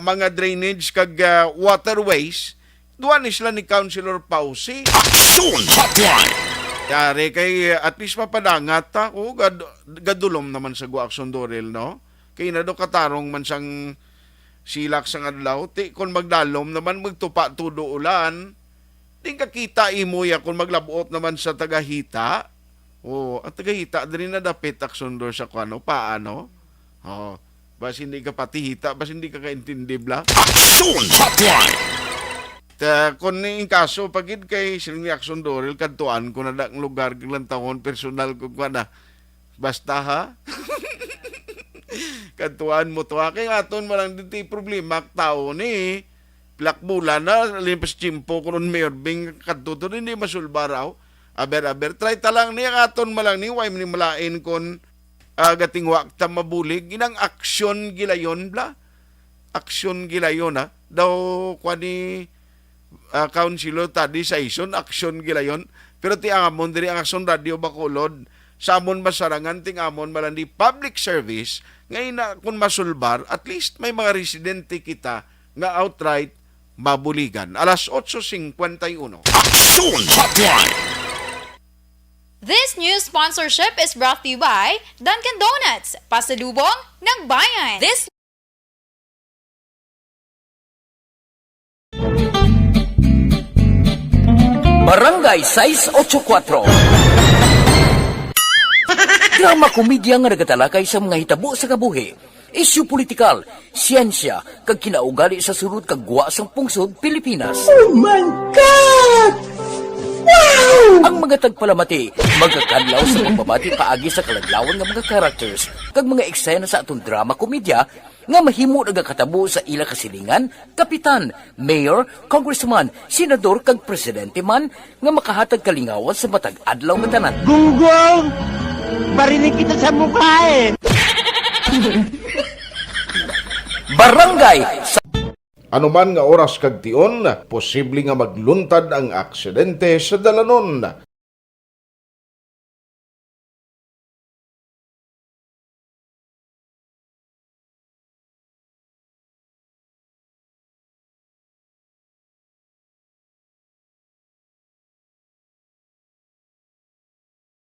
mga drainage kag waterways. Duwan ni sila ni Councilor Pausi. Action Hotline. Yari kay at least mapadangat ta. Gadulom naman sa Guaxon Dorel, no? Kay na do katarong man sang silak sang adlaw. Ti kon magdalom naman magtupa tudo ulan. Di kakita imo ya kung maglabuot naman sa tagahita. At tagahita din na dapit aksondor sa kuano paano? Bas hindi ka patihita, bas hindi ka kaintindi bla. Action Hotline. Kung yung kaso, pagid kay silang Action Dorel, kantuan ko na ang lugar kailan taon, personal ko na. Basta ha? Kantuan mo to ha? Kaya aton malang dito problema, tao ni Plakbula na, limpas chimpo ko nun Mayor Bing, kantuto hindi masulba raw. Aber, try talang niya aton malang ni, why ni malain kon gating wakta mabulig, inang aksyon gilayon bla? Aksyon gilayon ha? Daw kwa ni Councilor tadi sa ison, aksyon gilayon. Pero ti amon diri ang Action Radio Bacolod, sa amon masarangan ting amon malandi public service, ngayon na kung masulbar, at least may mga residente kita nga outright mabuligan. Alas 8:51. Action Hotline. This news sponsorship is brought to you by Dunkin' Donuts, pasalubong ng bayan. This Barangay 684. Drama komedya nga nagatalakay sa mga hitabo sa kabuhi, isyu politikal, siyensya, kag kinaugali sa surut kag guwa sang pungsod Pilipinas. Oh my God! Wow! Ang mga tagpalamati, magkakadlaw sa pagbabati paagi sa kalaglawan ng mga characters kag mga eksena sa atong drama komedya nga mahimo nagakatabo sa ila kasilingan, kapitan, mayor, congressman, senador kag presidente man nga makahatag kalingawan sa matag adlaw nga tanan. Gunggong! Barinig kita sa mukha eh! Barangay Anuman nga oras kag tion, posible nga magluntad ang aksidente sa dalanon.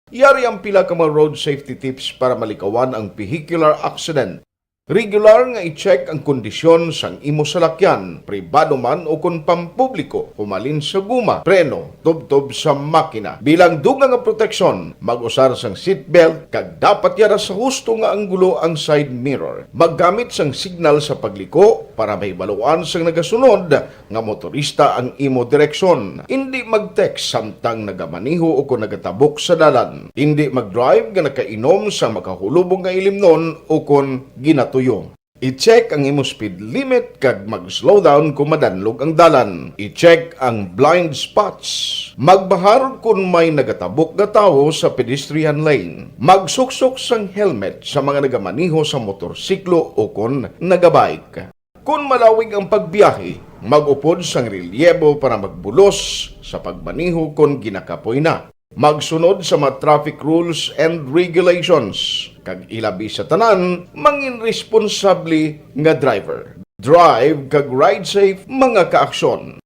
Yari ang pila ka mga road safety tips para malikawan ang vehicular accident. Regular nga i-check ang kondisyon sang imo salakyan, pribado man o kung pampubliko, humalin sa guma, preno, tubtob sa makina. Bilang dugang nga proteksyon, mag-usar sang seatbelt, kag dapat yara sa husto nga anggulo ang side mirror. Maggamit sang signal sa pagliko para mahibaluan sang nagasunod nga motorista ang imo direksyon. Hindi mag-text samtang nagamaniho o kung nagatabok sa dalan. Hindi mag-drive nga nakainom sa makahulubong nga ilimnon o kung ginatuyo. I-check ang imo speed limit kag mag-slow down kung madanlog ang dalan. I-check ang blind spots. Magbahar kung may nagatabok nga tawo sa pedestrian lane. Magsuksok sang helmet sa mga nagamaniho sa motorsiklo o kon nagabike. Kung malawig ang pagbiyahe, mag-upod sang relyebo para magbulos sa pagmaniho kung ginakapoy na. Magsunod sa mga traffic rules and regulations. Kag ilabi sa tanan, mangin responsable nga driver. Drive kag ride safe mga kaaksyon.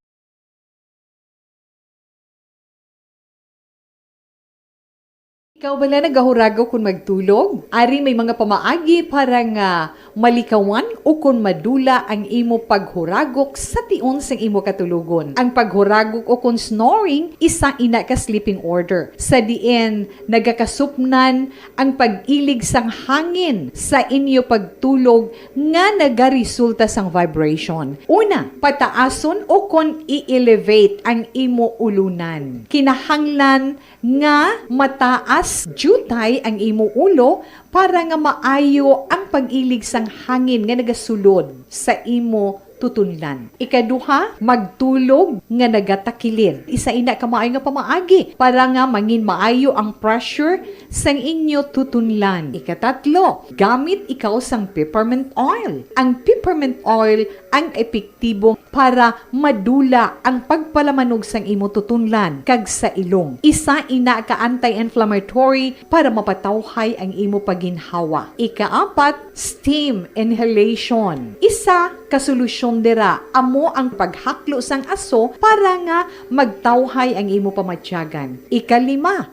Ikaw bala nagahurago kung magtulog? Ari may mga pamaagi para nga malikawan o kung madula ang imo paghuragok sa tion sang imo katulugon. Ang paghuragok o kung snoring, isa ina ka sleeping order. Sa diin, nagakasupnan ang pag-ilig sang hangin sa inyo pagtulog nga nagaresulta sang vibration. Una, pataason o kung i-elevate ang imo ulunan. Kinahanglan nga mataas jutay ang imo ulo para nga maayo ang pag-ilig sang hangin nga nagasulod sa imo tutunlan. Ikaduha, magtulog nga nagatakilid. Isa ina ka maayo nga pamaagi para nga mangin maayo ang pressure sang inyo tutunlan. Ikatatlo, gamit ikaw sang peppermint oil. Ang peppermint oil ang epektibo para madula ang pagpalamanog sang imo tutunlan kag sa ilong. Isa ina ka anti-inflammatory para mapatawhay ang imo paginhawa. Ikaapat, steam inhalation. Isa ka solusyon dira amo ang paghaklo sang aso para nga magtawhay ang imo pamatyagan. Ikalima,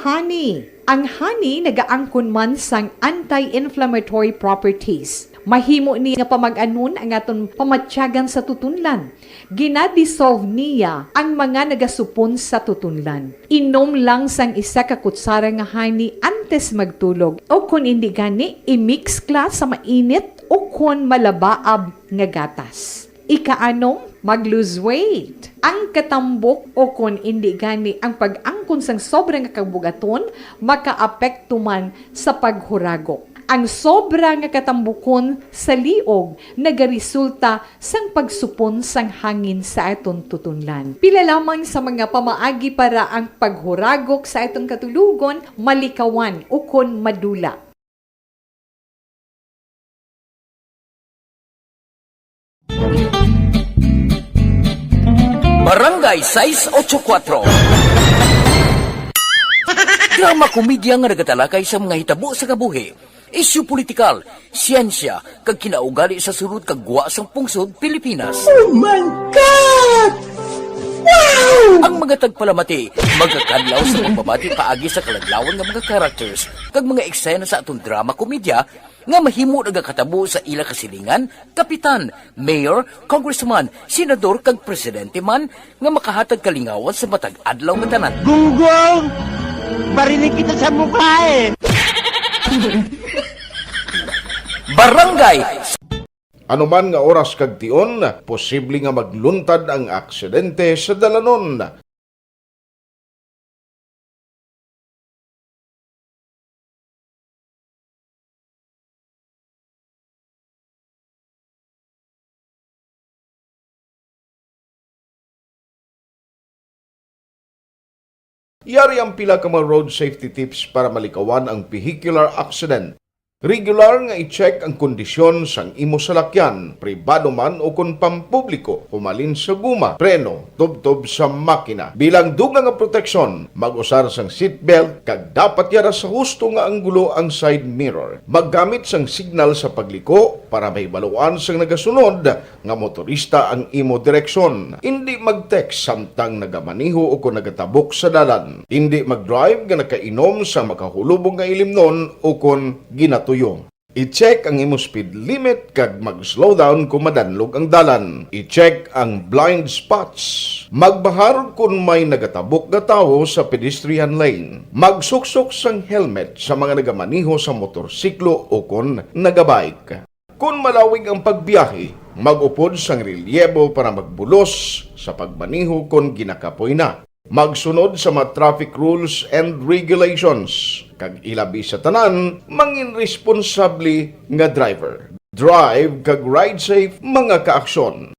honey. Ang honey nagaangkon man sang anti-inflammatory properties. Mahimo ni nga pamag-anon ang aton pamatyagan sa tutunlan. Ginadissolve niya ang mga nagasupon sa tutunlan. Inom lang sang isa ka kutsara nga honey antes magtulog. O kung hindi gani, i-mix kla sa mainit o kung malabaab nga gatas. Ikaanom, mag-lose weight. Ang katambok o kung hindi gani ang pag-angkon sang sobrang kabugaton, makaapekto man sa paghuragok. Ang sobra nga katambukon sa liog nagaresulta sang pagsupon sang hangin sa aton tutunlan. Pila lamang sa mga pamaagi para ang paghuragok sa aton katulugon malikawan o kon madula. Barangay 684. Drama komedya nga nagatalakay sa mga hitabo sa kabuhi. Isyu politikal, siyensya, kag kinaugali sa surut kag guwa sang pungsod Pilipinas. Oh my God! Wow! Ang mga tagpalamati, magkakadlaw sa pagbabati paagi sa kalaglawan ng mga characters kag mga eksena sa atong drama komedya nga mahimo nagakatabo sa ila kasilingan, kapitan, mayor, congressman, senador kag presidente man nga makahatag kalingawan sa matag adlaw nga tanan. Gunggong! Barinig kita sa mukha eh! Barangay Anuman nga oras kag tion, posible nga magluntad ang aksidente sa dalanon. Yari ang pila ka mga road safety tips para malikawan ang vehicular accident. Regular nga i-check ang kondisyon sang imo salakyan, pribado man o kung pampubliko, humalin sa guma, preno, tubtob sa makina. Bilang dugang nga proteksyon, mag-usar sang seatbelt, kag dapat yara sa husto nga anggulo ang side mirror. Maggamit sang signal sa pagliko para may baluan sang nagasunod nga motorista ang imo direksyon. Hindi mag-text samtang nagamaniho o kung nagatabok sa dalan. Hindi mag-drive nga nakainom sa makahulubong nga ilimnon o kung ginatuyo. I-check ang imo speed limit kag mag-slow down kung madanlog ang dalan. I-check ang blind spots. Magbahar kung may nagatabok nga tawo sa pedestrian lane. Magsuksok sang helmet sa mga nagamaniho sa motorsiklo o kung nagabike. Kung malawig ang pagbiyahe, mag-upod sang relyebo para magbulos sa pagmaniho kung ginakapoy na. Magsunod sa mga traffic rules and regulations. Kag ilabi sa tanan, mangin responsable nga driver. Drive kag ride safe mga kaaksyon.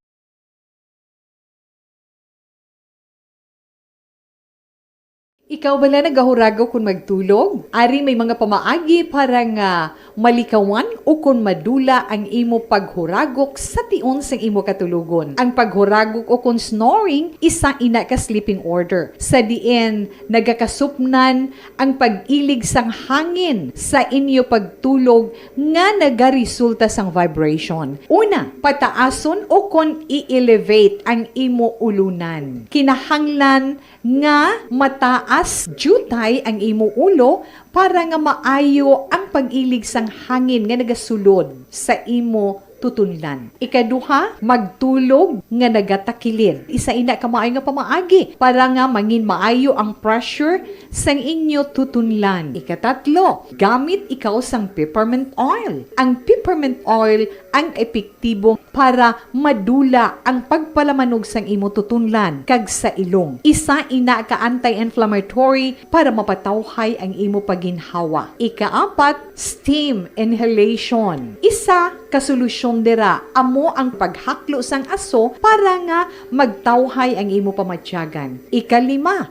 Ikaw bala nagahurago kung magtulog? Ari may mga pamaagi para nga malikawan o kung madula ang imo paghuragok sa tion sang imo katulugon. Ang paghuragok o kung snoring, isa ina ka sleeping order. Sa diin, nagakasupnan ang pag-ilig sang hangin sa inyo pagtulog nga nagaresulta sang vibration. Una, pataason o kung i-elevate ang imo ulunan. Kinahanglan nga mataas jutay ang imo ulo para nga maayo ang pag-ilig sang hangin nga nagasulod sa imo tutunlan. Ikaduha, magtulog nga nagatakilid. Isa ina ka maayo nga pamaagi para nga mangin maayo ang pressure sang inyo tutunlan. Ikatatlo, gamit ikaw sang peppermint oil. Ang peppermint oil ang epektibo para madula ang pagpalamanog sang imo tutunlan kag sa ilong. Isa ina ka anti-inflammatory para mapatawhay ang imo paginhawa. Ikaapat, steam inhalation. Isa ka solusyon dira amo ang paghaklo sang aso para nga magtawhay ang imo pamatyagan. Ikalima,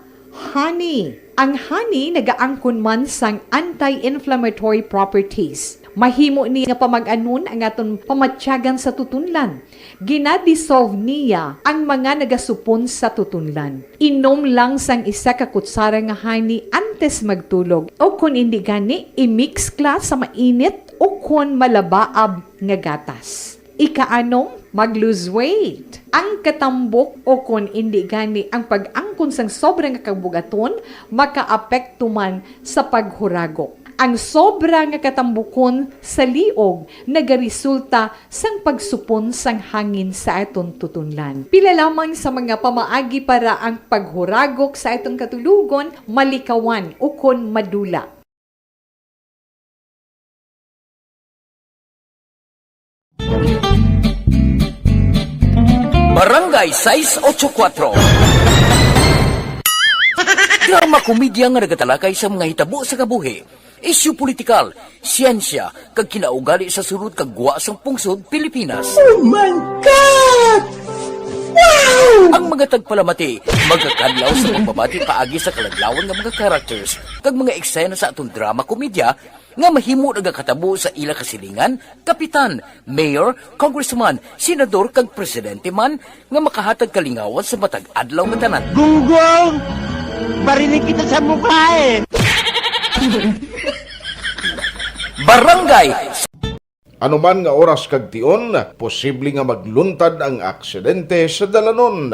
honey. Ang honey nagaangkon man sang anti-inflammatory properties. Mahimo ni nga pamag-anon ang aton pamatyagan sa tutunlan. Ginadissolve niya ang mga nagasupon sa tutunlan. Inom lang sang isa ka kutsara nga honey antes magtulog. O kung hindi gani, i-mix kla sa mainit o kung malabaab nga gatas. Ikaanom, mag-lose weight. Ang katambok o kung hindi gani ang pag-angkon sang sobrang kabugaton, makaapekto man sa paghuragok. Ang sobra nga katambukon sa liog nagaresulta sang pagsupon sang hangin sa aton tutunlan. Pila lamang sa mga pamaagi para ang paghuragok sa atong katulugon malikawan o kon madula. Barangay 684. Drama komedya nga nagatalakay sa mga hitabo sa kabuhi. Isyu politikal, siyensya, kag kinaugali sa surut kag guwa sang pungsod Pilipinas. Oh my God! Wow! Ang mga tagpalamati, magkakadlaw sa pagbabati paagi sa kalaglawan nga mga characters kag mga eksena sa atong drama komedya nga mahimo nagakatabo sa ila kasilingan, kapitan, mayor, congressman, senador kag presidente man nga makahatag kalingawan sa matag adlaw nga tanan. Gunggong! Barinig kita sa mukha eh! Barangay Ano man nga oras kag tion, posible nga magluntad ang aksidente sa dalanon.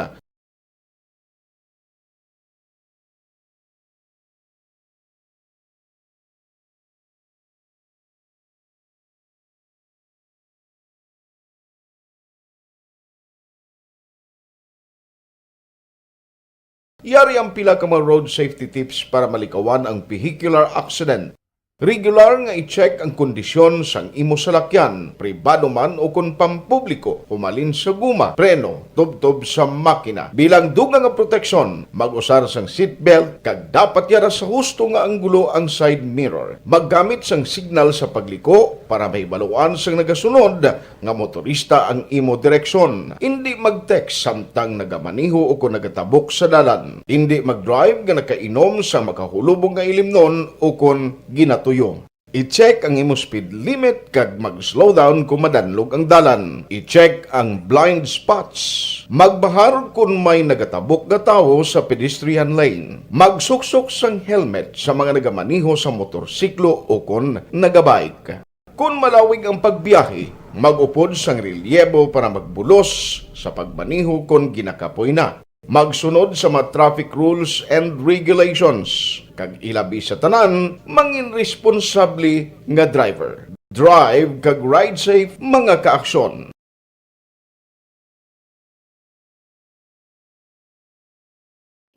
Yari ang pila ka mga road safety tips para malikawan ang vehicular accident. Regular nga i-check ang kondisyon sang imo salakyan, pribado man o kung pampubliko, humalin sa guma, preno, tubtob sa makina. Bilang dugang nga proteksyon, mag-usar sang seatbelt, kag dapat yara sa husto nga anggulo ang side mirror. Maggamit sang signal sa pagliko para may baluan sang nagasunod nga motorista ang imo direksyon. Hindi mag-text samtang nagamaniho o kung nagatabok sa dalan. Hindi mag-drive nga nakainom sa makahulubong nga ilimnon o kung ginatuyo. I-check ang imo speed limit kag mag-slow down kung madanlog ang dalan. I-check ang blind spots. Magbahar kung may nagatabok nga tawo sa pedestrian lane. Magsuksok sang helmet sa mga nagamaniho sa motorsiklo o kung nagabike. Kung malawig ang pagbiyahe, mag-upod sang relyebo para magbulos sa pagmaniho kung ginakapoy na. Magsunod sa mga traffic rules and regulations. Kag ilabi sa tanan, mangin responsable nga driver. Drive kag ride safe mga kaaksyon.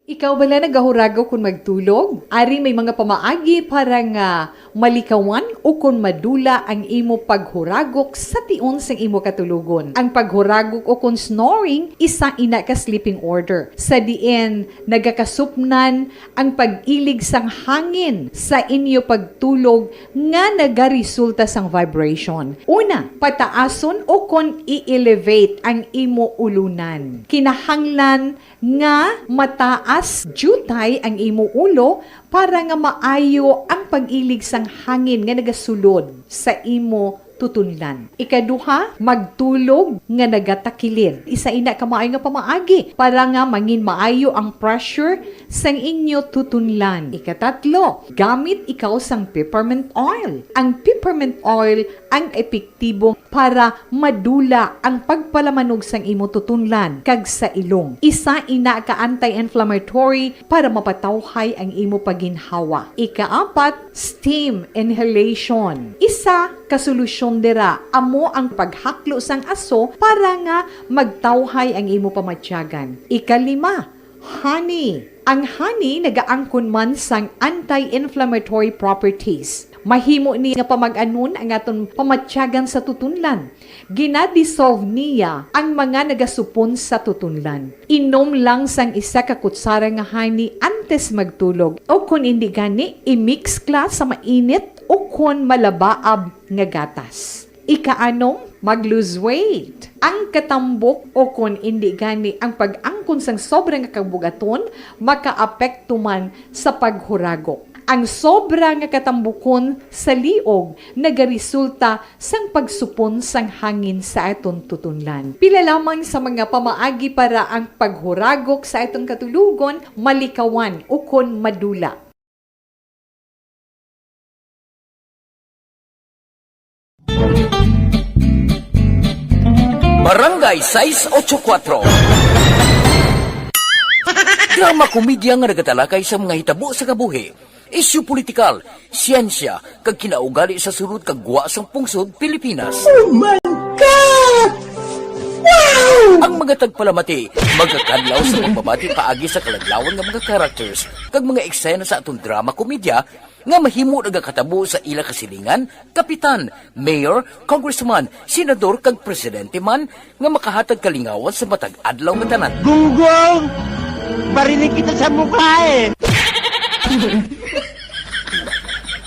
Ikaw bala nagahurago kung magtulog? Ari may mga pamaagi para nga malikawan o kon madula ang imo paghuragok sa tion sang imo katulugon. Ang paghuragok o kon snoring isa ina ka sleeping order. Sa diin nagakasupnan ang pag-ilig sang hangin sa inyo pagtulog nga nagaresulta sang vibration. Una, pataason o kon i-elevate ang imo ulunan. Kinahanglan nga mataas jutay ang imo ulo para nga maayo ang pag-ilig sang hangin nga nagasulod sa imo tutunlan. Ikaduha, magtulog nga nagatakilid. Isa ina ka maayo nga pamaagi para nga mangin maayo ang pressure sang inyo tutunlan. Ikatatlo, gamit ikaw sang peppermint oil. Ang peppermint oil ang epektibo para madula ang pagpalamanog sang imo tutunlan kag sa ilong. Isa ina ka anti-inflammatory para mapatawhay ang imo paginhawa. Ikaapat, steam inhalation. Isa ka solusyon dira amo ang paghaklo sang aso para nga magtawhay ang imo pamatyagan. Ikalima, honey. Ang honey nagaangkon man sang anti-inflammatory properties. Mahimo ni nga pamag-anon ang aton pamatyagan sa tutunlan. Ginadissolve niya ang mga nagasupon sa tutunlan. Inom lang sang isa ka kutsara nga honey antes magtulog. O kung hindi gani, i-mix kla sa mainit o kung malabaab nga gatas. Ikaanom, mag-lose weight. Ang katambok o kung hindi gani ang pag-angkon sang sobrang kabugaton, makaapekto man sa paghuragok. Ang sobra nga katambukon sa liog nagaresulta sang pagsupon sang hangin sa aton tutunlan. Pila lamang sa mga pamaagi para ang paghuragok sa aton katulugon malikawan o kon madula. Barangay 684. Drama komedya nga nagatalakay sa mga hitabo sa kabuhi, isyu politikal, siyensya, kag kinaugali sa surut kag guwa sang pungsod Pilipinas. Oh my God! Wow! Ang mga tagpalamati, magkakadlaw sa pagbabati paagi sa kalaglawan ng mga characters kag mga eksena sa atong drama komedya nga mahimo nagakatabo sa ila kasilingan, kapitan, mayor, congressman, senador kag presidente man nga makahatag kalingawan sa matag adlaw nga tanan. Gunggong! Barinig kita sa mukha eh!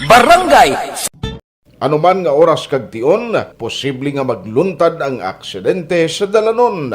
Barangay Anuman nga oras kag tion, posible nga magluntad ang aksidente sa dalanon.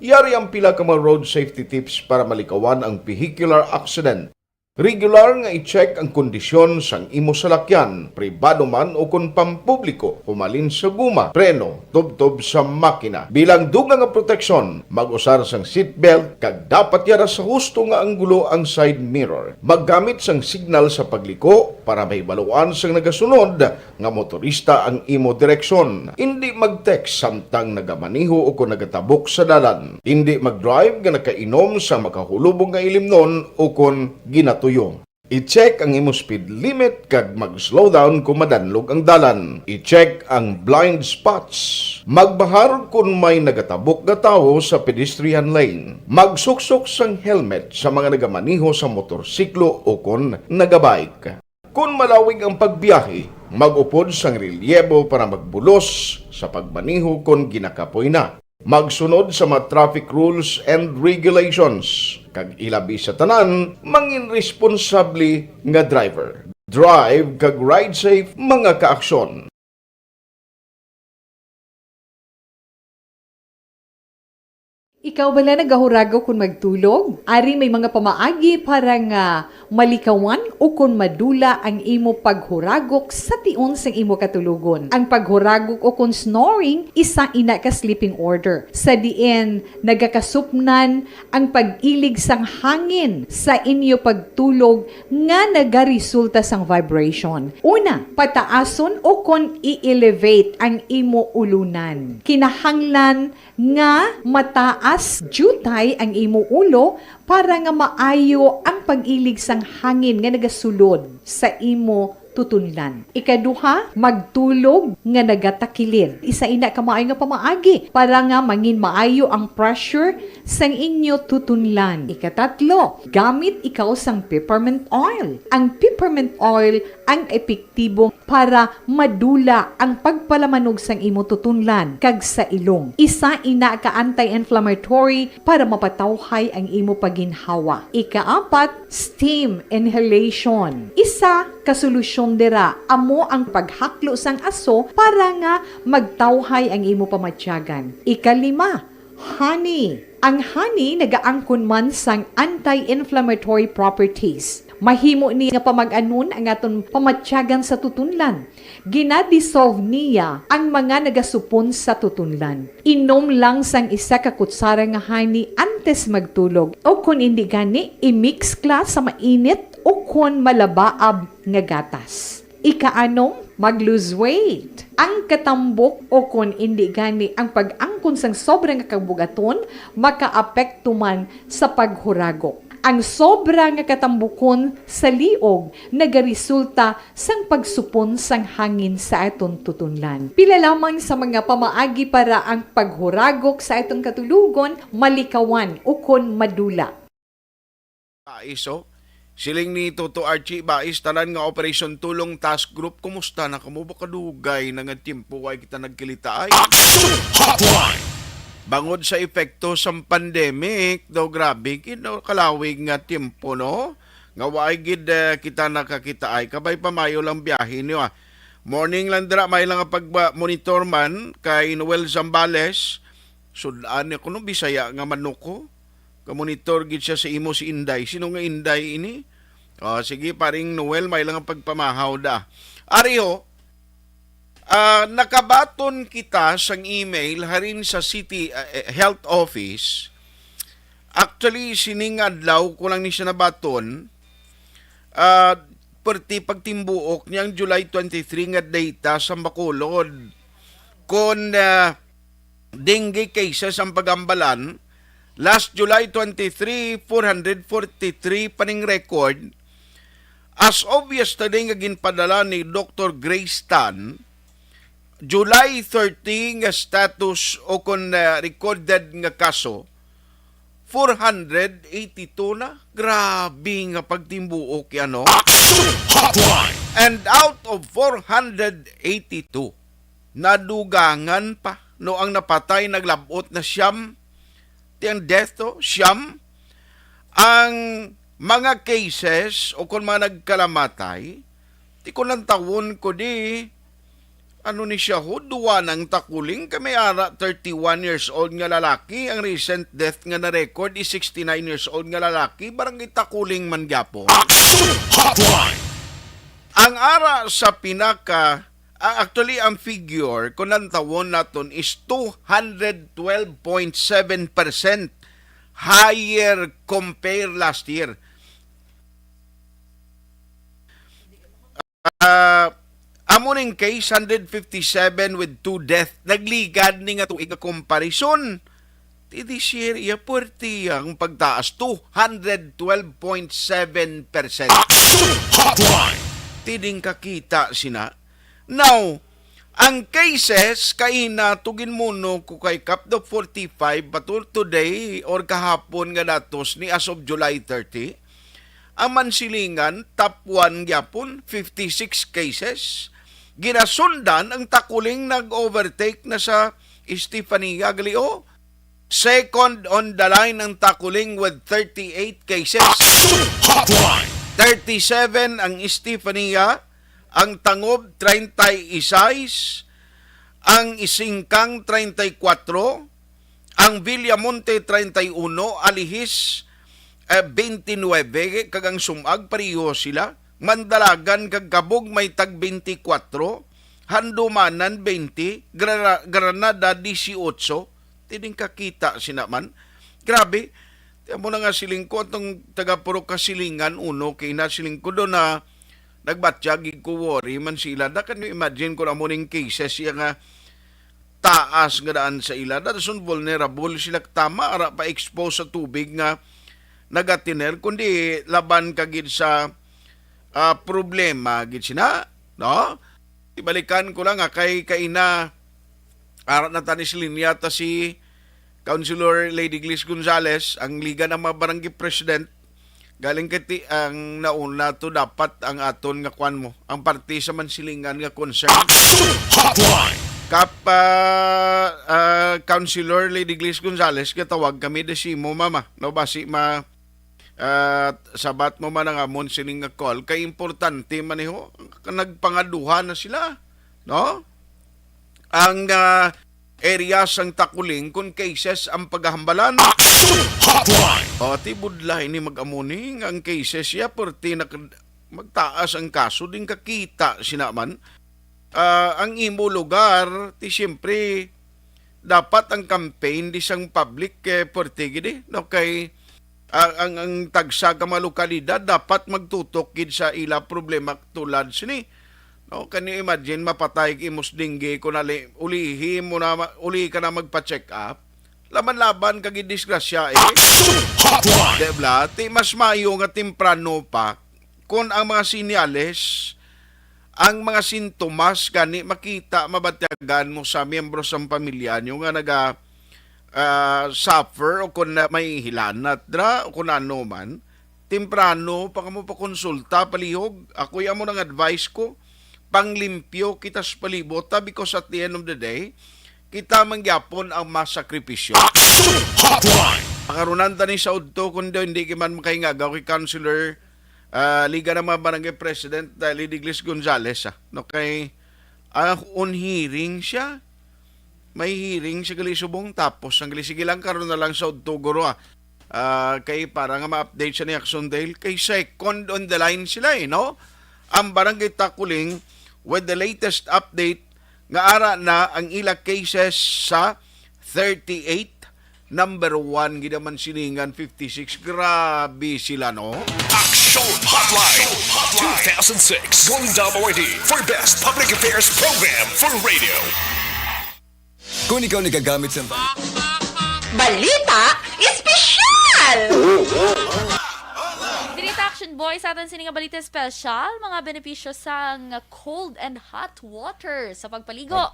Yari ang pila ka mga road safety tips para malikawan ang vehicular accident. Regular nga i-check ang kondisyon sang imo salakyan, pribado man o kung pampubliko, pumalin sa guma, preno, tubtob sa makina. Bilang dugang nga proteksyon, mag-usar sang seatbelt, kag dapat yara sa husto nga anggulo ang side mirror. Maggamit sang signal sa pagliko para mahibaluan sang nagasunod nga motorista ang imo direksyon. Hindi mag-text samtang nagamaniho o kung nagatabok sa dalan. Hindi mag-drive nga nakainom sa makahulubong nga ilimnon o kung ginatuyo. I-check ang imo speed limit kag mag-slow down kung madanlog ang dalan. I-check ang blind spots. Magbahar kung may nagatabok nga tawo sa pedestrian lane. Magsuksok sang helmet sa mga nagamaniho sa motorsiklo o kung nagabike. Kung malawig ang pagbiyahe, mag-upod sang relyebo para magbulos sa pagmaniho kung ginakapoy na. Magsunod sa mga traffic rules and regulations. Kag ilabi sa tanan, mangin responsable nga driver. Drive kag ride safe mga kaaksyon. Ikaw bala nagahurago kung magtulog? Ari may mga pamaagi para nga malikawan o kung madula ang imo paghuragok sa tion sang imo katulugon. Ang paghuragok o kung snoring, isa ina ka sleeping order. Sa diin nagakasupnan ang pag-ilig sang hangin sa inyo pagtulog nga nagaresulta sang vibration. Una, pataason o kung i-elevate ang imo ulunan. Kinahanglan nga mataas jutay ang imo ulo para nga maayo ang pag-ilig sang hangin nga nagasulod sa imo tutunlan. Ikaduha, magtulog nga nagatakilid. Isa ina ka maayo nga pamaagi para nga mangin maayo ang pressure sang inyo tutunlan. Ikatatlo, gamit ikaw sang peppermint oil. Ang peppermint oil ang epektibo para madula ang pagpalamanog sang imo tutunlan kag sa ilong. Isa ina ka anti-inflammatory para mapatawhay ang imo paginhawa. Ikaapat, steam inhalation. Isa ka solusyon dira amo ang paghaklo sang aso para nga magtawhay ang imo pamatyagan. Ikalima, honey. Ang honey nagaangkon man sang anti-inflammatory properties. Mahimo ni nga pamag-anon ang aton pamatyagan sa tutunlan. Ginadissolve niya ang mga nagasupon sa tutunlan. Inom lang sang isa ka kutsara nga honey antes magtulog. O kung hindi gani, i-mix kla sa mainit o kung malabaab nga gatas. Ikaanom, mag-lose weight. Ang katambok o kung hindi gani ang pag-angkon sang sobrang kabugaton, makaapekto man sa paghuragok. Ang sobra nga katambukon sa liog nagaresulta sang pagsupon sang hangin sa aton tutunlan. Pila lamang sa mga pamaagi para ang paghuragok sa aton katulugon malikawan o kon madula. Iso, siling ni Toto Archie Bais, tanan nga Operation Tulong Task Group, kumusta na kamo ba kadugay na nga timpo ay kita nagkilita ay? Action Hotline. Bangod sa epekto sa pandemic, daw grabe, kalawig nga timpo, no? Nga waay gid kita nakakita ay, kabay pamayo lang biyahe niyo ah. Morning lang dira, may lang pag-monitor man kay Noel Zambales, sudaan niya kuno Bisaya nga manuko. Ka-monitor gid siya sa imo si Inday. Sino nga Inday ini? Sige, paring Noel, may lang pagpamahaw da. Ariho, nakabaton kita sang email harin sa City Health Office. Actually, siningadlaw ko lang ni siya nabaton. Perti pagtimbuok niyang July 23 nga data sa Bacolod. Kon dengue cases ang pagambalan, last July 23, 443 paning record. As of yesterday nga ginpadala ni Dr. Grace Tan, July 30 nga status o kon recorded nga kaso, 482 na. Grabe nga pagtimbuok yan, no? Hotline. And out of 482, nadugangan pa. No, ang napatay, naglabot na siyam. Ang death to, siyam. Ang mga cases o kung mga nagkalamatay, di ko nang tawon ko di, ano ni siya ho, duwa ng takuling, kami ara 31 years old nga lalaki, ang recent death nga na-record is 69 years old nga lalaki, barangay takuling man gyapon. Action Hotline. Ang ara sa pinaka, actually ang figure kung nang tawon naton is 212.7% higher compare last year. Amuning case 157 with 2 death. Nagligad ni nga tuig nga comparison. This year, puwerti ang pagtaas 212.7%. Action Hotline. Tiding kakita sina. Now, ang cases kay natugin muno ko kay Kapdo 45 batul today or kahapon nga datos ni as of July 30. Ang Mansilingan top 1 gyapon 56 cases. Ginasundan ang takuling nag-overtake na sa Estefania Galio. Second on the line ang takuling with 38 cases. Action Hotline. 37 ang Estefania, ang Tangob 36, ang Isingkang 34, ang Villamonte 31, Alihis 29, kagang Sumag pareho sila. Mandalagan kag Kabog may tag 24, Handumanan 20, Granada 18. Tining kakita sinaman. Grabe. Tiyan mo na nga siling ko itong taga-puro kasilingan, uno, kay na siling ko doon na nagbatsyagig ko worry man sila. Da can you imagine ko na mo ning cases siya nga taas nga daan sa ila. Da son vulnerable sila tama ara pa expose sa tubig nga nagatiner kundi laban kagid sa problema gid sina, no? Ibalikan ko lang kay kaina arat na tanis linya ta si Councilor Lady Glis Gonzales, ang Liga ng mga Barangay President, galing kiti ang nauna to dapat ang aton nga kwan mo, ang parti sa mansilingan nga concern. Hotline. Councilor Lady Glis Gonzales, katawag kami de si mo mama, no basi sabat mo man ang amon sining nga call, kay importante man ho, nagpangaduha na sila, no? Ang area sang takuling kung cases ang paghahambalan. Hotline. O, tibudlay ni mag-amuning ang cases siya porti na magtaas ang kaso din kakita sinaman. Ang imo lugar, ti siyempre, dapat ang campaign di sang public porti gidi, no? Kay ang tagsa ka mga lokalidad dapat magtutok gid sa ila problema tulad sini. No, can you imagine mapatay imos dingge kun uli ka na magpa-check up. Laban-laban kag disgrasya Hotline. Debla, ti mas maayo nga temprano pa kung ang mga sinyales, ang mga sintomas gani makita mabatyagan mo sa miyembro sang pamilya nyo nga suffer o kung may hilanat dra o kung ano man, temprano pa mo pa konsulta palihog. Ako yung mo ng advice ko, panglimpyo kita sa palibot because at the end of the day, kita mangyapon ang masakripisyo. Hotline. Makarunan tani sa udto kung hindi man makaingagaw kay Councilor Liga ng mga Barangay President Lady Glis Gonzales. No, kay on hearing siya. May hearing sa Galisubong tapos ang Sige lang karon na lang sa udto guro kay para nga ma-update siya ni Axondale kay second on the line sila no? Ang Barangay Takuling with the latest update nga ara na ang ila cases sa 38, number 1 gidaman siningan 56. Grabe sila no. Action Hotline. 2006 Golden Dome Award for Best Public Affairs Program for Radio. Kung ikaw nagagamit sa Balita Espesyal! Dirita Action Boy sa atin sininga balita special, mga benepisyo sa cold and hot water sa pagpaligo.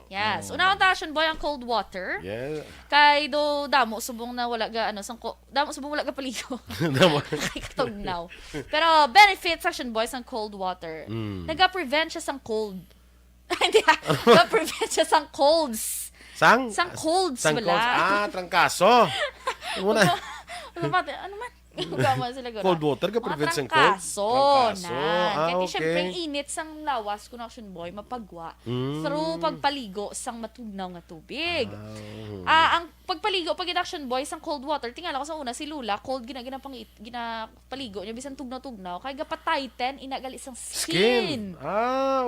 Yes. Una ang Action Boy ang cold water. Yeah. Kay damo subong na wala ga damo subong wala ga paligo. Kay katugnaw. Pero benefits Action Boy sang cold water. Naga-prevent siya sang cold. Hindi, naga-prevent siya sang colds. Sang colds sang wala. colds. Trangkaso. Ano man? Gama sila gano'n. Cold water ka prevent sang cold? Trangkaso. Kaya Okay. siyempre, ang init sang lawas kung Action Boy, mapagwa. Through pagpaligo sang matugnaw nga tubig. Ang pagpaligo, pag Action Boy, sang cold water, tingala ko sa una, si Lula, cold ginapaligo niya, bisan tugnaw-tugnaw, kaya gapa-tighten, inagali sang skin.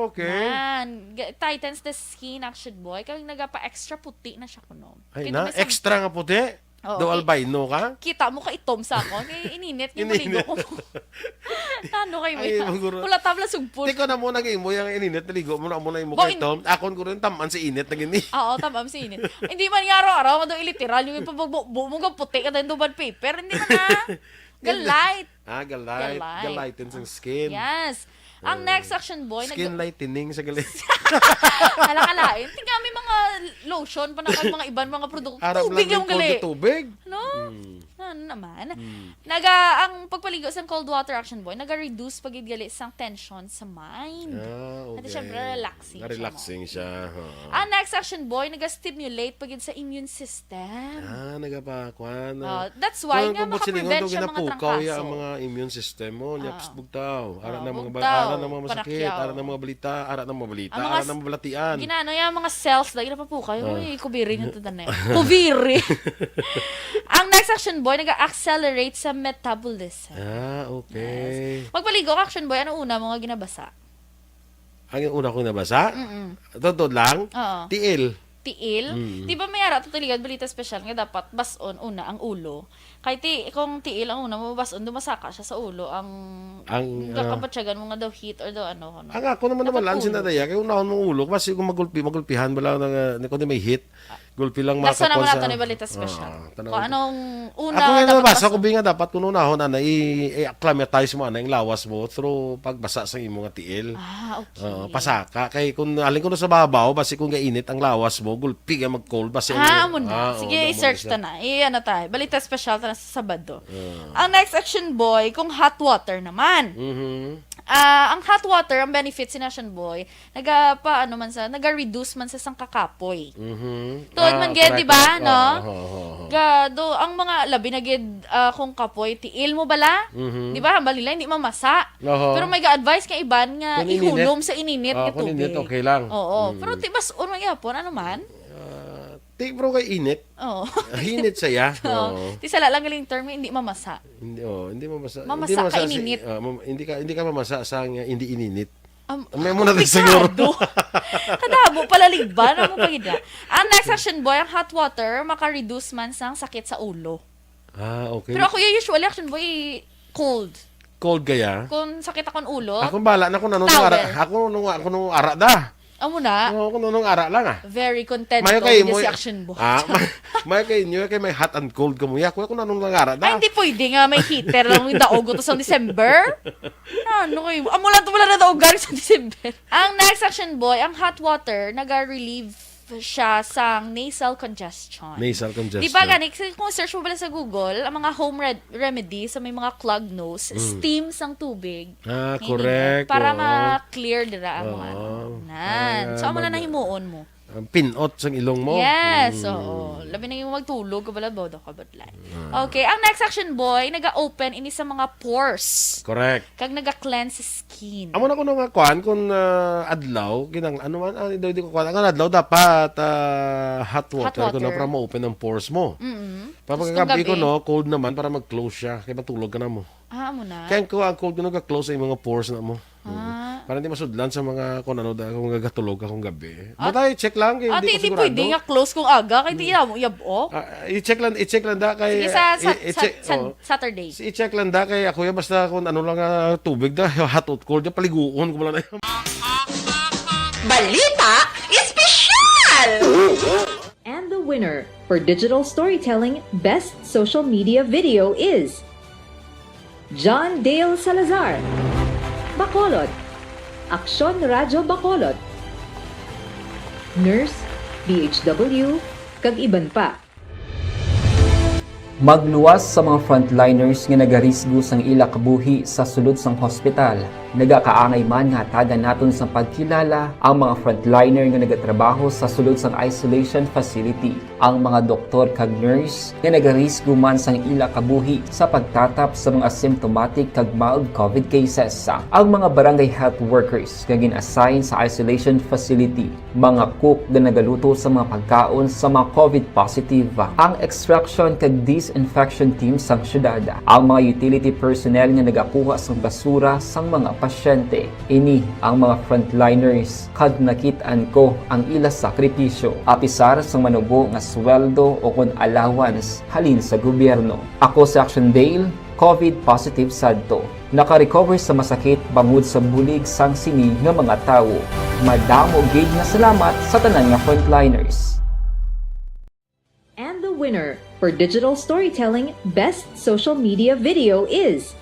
Okay. Yan. Tightens the skin, Action Boy. Kaya nagapa-extra puti na siya kuno. Ay na, extra nga puti. Oo, Do albino ka? Kita mo ka itom sa ako. Kaya ininit yung maligo ko. Ano kayo mo Ay, yan? maguro. Wala tabla sugpon. Di ko na muna mo yung init, naligo mo na muna yung mukha ito. Akon ko rin taman sa init na gini. Oo, tamam si init. Hindi man nga araw-araw, mado iliteral, yung ipabugbo mo ka puti ka dahil duban paper. Hindi man na. Galite. Galighten sa skin. Yes. Ang next Action Boy, Skin lightening sa galit. Alakalain. Tingnan may mga lotion pa na mga ibang mga produkto. Arap Tubig lang yung gali. tubig. No? Ano naman? Ang pagpaligo sa cold water Action Boy, naga-reduce pagidgali sang tension sa mind. Okay. At syempre, relaxing siya. Ang next Action Boy, naga-stimulate pagid sa immune system. Nagapakwan. That's why nga makaprevent siya mga trangkaso. Ang mga immune system mo, nyaps bugtaw. Ara na mga masakit, Parakyaw. ara na mga balita, ara na mga balita, Ang mga ara na mga balatian. Ginano yung mga cells, lagi na pa po kayo. Uy, kubiri nyo ito na Kubiri. Ang next Action Boy, nag-accelerate sa metabolism. Okay. Yes. Magpaligo ka, Action Boy, ano una mga ginabasa? Ang una kong nabasa? Totoo lang? Oo. Tiil. Di ba may ara tutiligan balita special nga dapat bason una ang ulo. Kay kung tiil ang una mo bason dumasaka siya sa ulo ang kapatsagan mo nga daw heat or daw ano. Ang ako naman sinadaya kay unahon mong ulo kasi kung magulpihan bala ng kundi may heat Gulpi lang Laso naman sa... nato ni Balita Special. Kung anong una Ako nga dapat nabasa ko basa- binga dapat kung unahon na i-acclimatize mo na yung lawas mo through pagbasa sa imong nga tiil. Okay. Pasaka. Kay kung alin ko na sa babaw, basi kung gainit ang lawas mo, gulpi ka mag-cold. Basi Amo na. Sige, i-search ta na. Ano tayo. Balita Special ta na sa Sabado. Mm. Ang next action boy, kung hot water naman. Mm-hmm. Ang hot water, ang benefit si Nation Boy, naga-reduce man sa sang kakapoy. Tuod man gid, di ba, no? Gado, ang mga labi na gid kung kapoy, tiil mo bala? Di ba, hambal nila, hindi mamasa. Pero may ga-advise ka iban nga Kung ininit. ihulom sa ininit nga Kung tubig. ininit, okay lang. Oo. Pero tibas, unang yapon, ano man? Bro kay init. Oo. Hinit saya. Oo. Di sala lang galing term, hindi mamasa. Hindi mamasa. Mamasa hindi ka ininit. Hindi ka mamasa sa hindi ininit. May mo na siguro. Kadabo pala ligban mo pagida. Ang next action boy, ang hot water maka-reduce man sang sakit sa ulo. Okay. Pero ako yung usually action boy cold. Cold gaya. Kung sakit akong ulo. Ako bala na ako nung ara da. Amo na. Ako nung ara lang Very content Mayo to kay with si action boy. May kay inyo kay may hot and cold ka mo. Ako nung lang ara da. Ay, hindi pwede nga may heater lang yung daog to sa December. Ano kayo? Amo lang to wala na daog galing sa December. Ang next action boy, ang hot water, naga-relieve siya sa nasal congestion. Nasal congestion. Di ba gani, kung search mo pala sa Google, ang mga home remedy sa may mga clogged nose, steam sang tubig. Correct. Para ma-clear dira ang mga nan. So, amo na nahimuon mo. Pinot sang ilong mo. Yes, oo. Labi na yung magtulog, kabala bodo ka badlay. Okay, ang next action boy, naga-open ini sa mga pores. Correct. Kag naga-cleanse sa skin. Amo na ko nung kuan kung adlaw, kinang ano man, hindi ko kuan. Ang adlaw dapat hot water ko na para ma-open ang pores mo. Papagagabi ko no, cold naman para mag-close siya. Kaya matulog ka na mo. Amo na. Kaya ko ang cold ko nag-close sa mga pores na mo. Para hindi masudlan sa mga kung ano kung gagatulog akong gabi. Batay check lang kay hindi ko sigurado. pwede nga close kung aga kay di mo yabo. I-check lang da kay sige sa Saturday. I-check lang da kay ako ya basta kung ano lang tubig da hot or cold ya paliguon ko lang. Balita Espesyal! And the winner for Digital Storytelling Best Social Media Video is John Dale Salazar, Bacolod, Aksyon Radyo Bacolod, Nurse, DHW, kag iban pa. Magluwas sa mga frontliners nga nagarisgo sang ila kabuhi sa sulod sang hospital. Nagakaangay man nga hatagan naton sa pagkilala ang mga frontliner nga nagatrabaho sa sulod sang isolation facility. Ang mga doktor kag nurse nga nagarisgo man sang ila kabuhi sa pagtatap sa mga symptomatic kag mild COVID cases. Ang mga barangay health workers nga gin-assign sa isolation facility, mga cook nga nagaluto sa mga pagkaon sa mga COVID positive, ang extraction kag disinfection team sang syudad, ang mga utility personnel nga nagakuha sang basura sang mga pasyente. Ini ang mga frontliners kag nakit-an ko ang ila sakripisyo apisar sang manubo nga sweldo o kon allowance halin sa gobyerno. Ako si Action Dale, COVID positive sadto. Naka-recover sa masakit bangod sa bulig sang sini nga mga tawo. Madamo gid nga salamat sa tanan nga frontliners. And the winner for Digital Storytelling Best Social Media Video is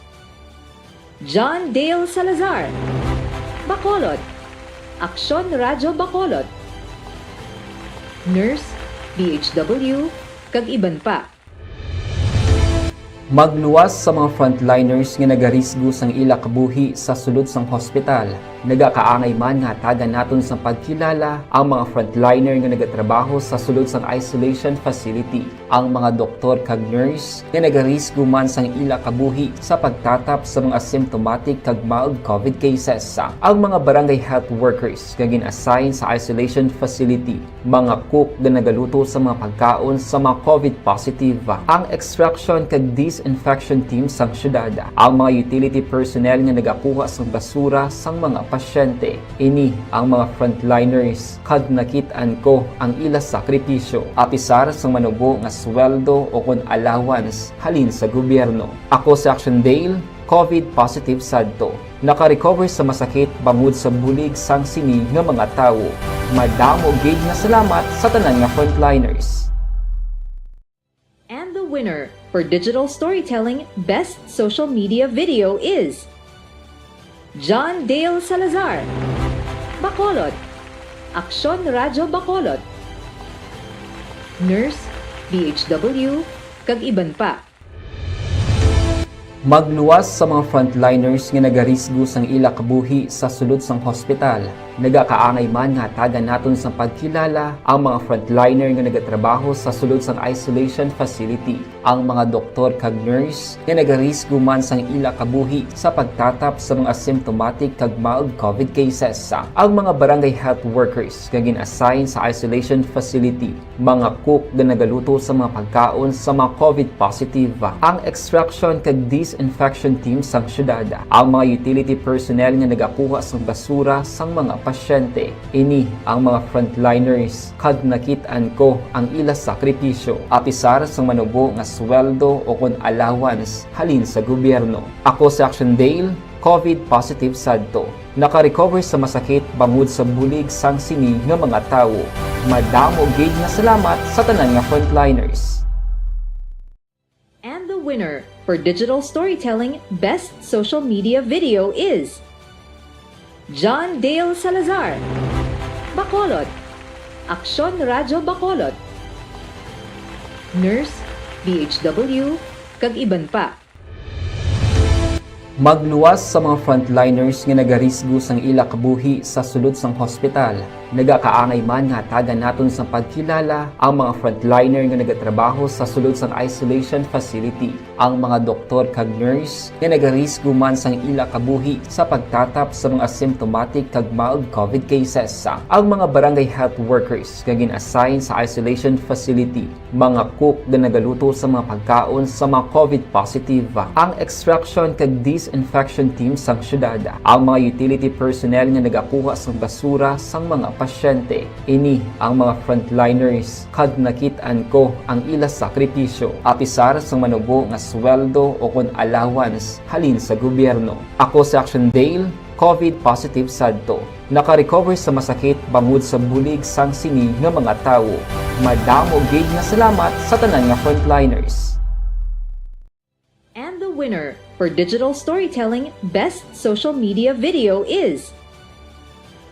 John Dale Salazar, Bacolod, Aksyon Radyo Bacolod, Nurse, DHW, kag iban pa. Magluwas sa mga frontliners nga nagarisgo sang ila kabuhi sa sulod sang hospital. Nagakaangay man nga hatagan naton sa pagkilala ang mga frontliner nga nagatrabaho sa sulod sang isolation facility. Ang mga doktor kag nurse nga nagarisgo man sang ila kabuhi sa pagtatap sa mga symptomatic kag mild COVID cases. Ang mga barangay health workers nga gin-assign sa isolation facility, mga cook nga nagaluto sa mga pagkaon sa mga COVID positive, ang extraction kag disinfection team sang syudad, ang mga utility personnel nga nagakuha sang basura sang mga pasyente. Ini ang mga frontliners kag nakit-an ko ang ila sakripisyo apisar sang manubo nga sweldo o kon allowance halin sa gobyerno. Ako si Action Dale, COVID positive sadto. naka-recover sa masakit bangod sa bulig sang sini nga mga tawo. Madamo gid nga salamat sa tanan nga frontliners. And the winner for Digital Storytelling Best Social Media Video is John Dale Salazar, Bacolod, Aksyon Radyo Bacolod, Nurse, DHW, kag iban pa. Magluwas sa mga frontliners nga nagarisgo sang ila kabuhi sa sulod sang hospital. Nagakaangay man nga tagan naton sa pagkilala ang mga frontliner nga nagatrabaho sa sulod sang isolation facility. Ang mga doktor kag nurse nga nagarisgo man sang ila kabuhi sa pagtatap sa mga asymptomatic kag mild COVID cases. Ang mga barangay health workers nga gin-assign sa isolation facility, mga cook nga nagaluto sa mga pagkaon sa mga COVID positive, ang extraction kag disinfection team sang syudad, ang mga utility personnel nga nagakuha sang basura sang mga pasyente. Ini ang mga frontliners kag nakit-an ko ang ila sakripisyo apisar sang manubo nga sweldo o kon allowance halin sa gobyerno. Ako si Action Dale, COVID positive sadto. Naka-recover sa masakit bangod sa bulig sang sini nga mga tawo. Madamo gid nga salamat sa tanan nga frontliners. And the winner for Digital Storytelling Best Social Media Video is John Dale Salazar, Bacolod, Aksyon Radyo Bacolod, Nurse, DHW, kag iban pa. Magluwas sa mga frontliners nga nagarisgo sang ila kabuhi sa sulod sang hospital. Nagakaangay man nga tagan naton sa pagkilala ang mga frontliner nga nagatrabaho sa sulod sang isolation facility. Ang mga doktor kag nurse nga nagarisgo man sang ila kabuhi sa pagtatap sa mga asymptomatic kag mild COVID cases. Ang mga barangay health workers nga gin-assign sa isolation facility, mga cook nga nagaluto sa mga pagkaon sa mga COVID positive, ang extraction kag disinfection team sang syudad, ang mga utility personnel nga nagakuha sang basura sang mga pasyente. Ini ang mga frontliners kag nakit-an ko ang ila sakripisyo apisar sang manubo nga sweldo o kon allowance halin sa gobyerno. Ako si Action Dale, COVID positive sadto. Naka-recover sa masakit bangod sa bulig sang sini nga mga tawo. Madamo gid nga salamat sa tanan nga frontliners. And the winner for Digital Storytelling Best Social Media Video is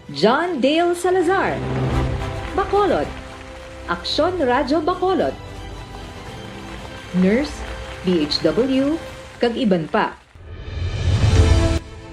John Dale Salazar, Bacolod, Aksyon Radyo Bacolod, Nurse, DHW, kag iban pa.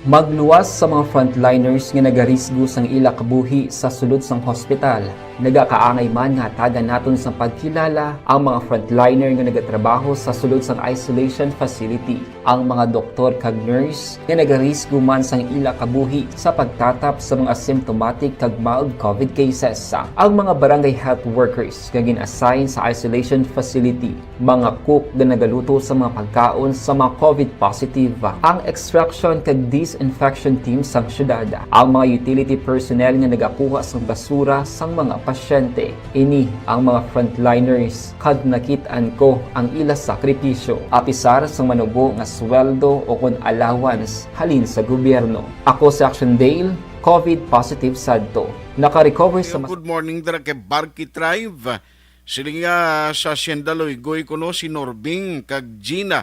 Magluwas sa mga frontliners nga nagarisgo sang ila kabuhi sa sulod sang hospital. Nagakaangay man nga tagan naton sa pagkilala ang mga frontliner nga nagatrabaho sa sulod sang isolation facility. Ang mga doktor kag nurse nga nagarisgo man sang ila kabuhi sa pagtatap sa mga asymptomatic kag mild COVID cases. Ang mga barangay health workers nga gin-assign sa isolation facility, mga cook nga nagaluto sa mga pagkaon sa mga COVID positive, ang extraction kag disinfection team sang syudad, ang mga utility personnel nga nagakuha sang basura sang mga pasyente. Ini ang mga frontliners kag nakit-an ko ang ila sakripisyo apisar sang manubo nga sweldo o kon allowance halin sa gobyerno. Ako si Action Dale, COVID positive sadto. Naka-recover sa Good morning dara kay Barky Tribe. Sila nga sa Hacienda Loigoy kuno si Norbing kag Gina.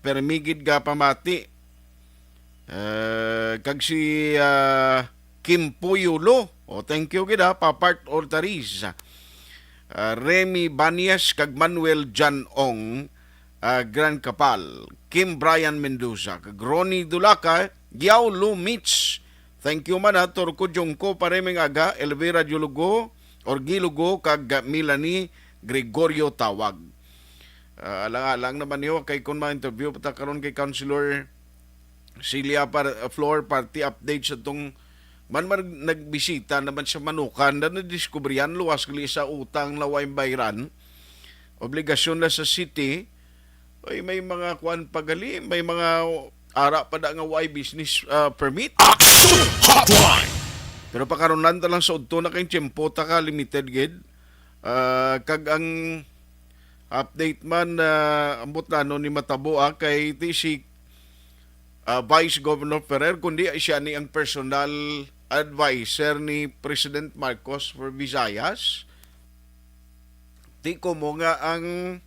Permigid ga pamati. Kag si Kim Puyulo. Thank you gida Papart Ortariz. Remy Banias kag Manuel Jan Ong, Gran Kapal. Kim Brian Mendoza kag Ronnie Dulaca, Giao Lu Mitch. Thank you man Torko Jongko paremeng aga Elvira Julugo Orgilugo kag Milani Gregorio Tawag. Alang naman niyo kay kun ma-interview pata karon kay Councilor Celia Floor Party update sa tong man nagbisita naman sa Manukan na nadiskubriyan luwas gali sa utang na way bayran obligasyon na sa city ay may mga kuan pagali may mga ara pa da nga way business permit hotline pero pakaronan ta lang sa udto na kay tiyempo ta ka limited gid kag ang update man ambot na ni matabo kay si Vice Governor Ferrer, kundi siya ni ang personal advisor ni President Marcos for Visayas. Di ko mo nga ang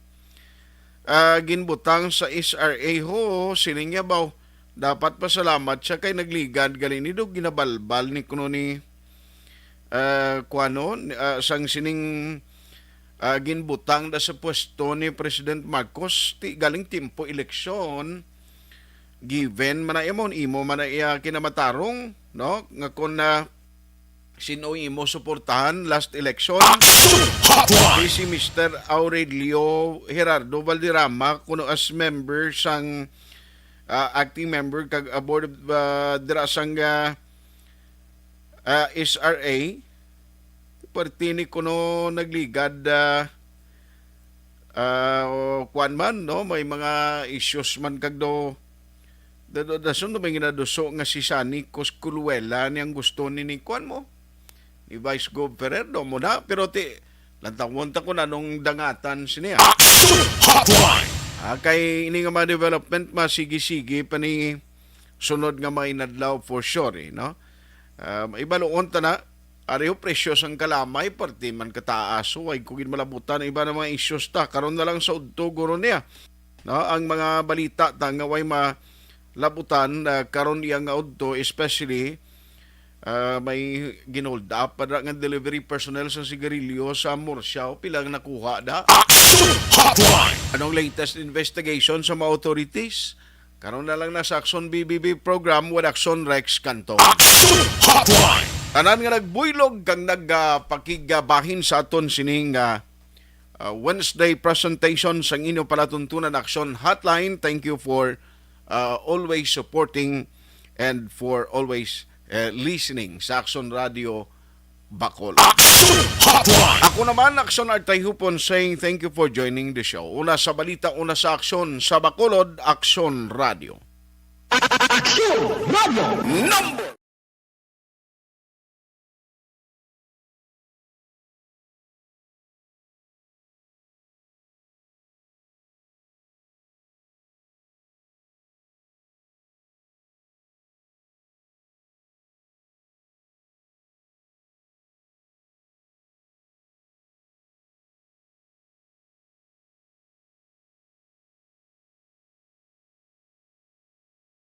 ginbutang sa SRA ho, sining yabaw, dapat pasalamat siya kay nagligad galing ni Dog ginabalbal ni kuno ni sang sining ginbutang da sa pwesto ni President Marcos ti galing timpo eleksyon given man na imo man na iya kinamatarong no nga kun na sino imo suportahan last election si Mr. Aurelio Gerardo Valderrama kuno as member sang acting member kag board of dirasang SRA partini kuno nagligad kuan man no may mga issues man kag do dason may ginaduso nga si Sani Cosculuela niyang gusto ni kuan mo ni Vice Gov Ferrer do mo na pero ti lantawon ta ko na nung dangatan siniya kay ini nga mga development masigi-sigi pa ni sunod nga mga inadlaw for sure no ibaloon ta na ariho presyos ang kalamay parte man kataaso ay kugin malabutan iba na mga issues ta karon na lang sa udto guro niya no ang mga balita ta nga way malabutan karon iya nga udto especially may ginold up para nga delivery personnel sa sigarilyo sa Murciao pilang nakuha da anong latest investigation sa mga authorities karon na lang na sa Action BBB program with Action Rex Canto tanan nga nagbuylog kang nagpakigabahin sa aton sining Wednesday presentation sang inyo palatuntunan Action Hotline. Thank you for always supporting and for always listening sa Action Radio Bacolod. Ako naman, Action Artayhupon saying thank you for joining the show. Una sa balita, una sa Action sa Bacolod, Action Radio. Action Radio #1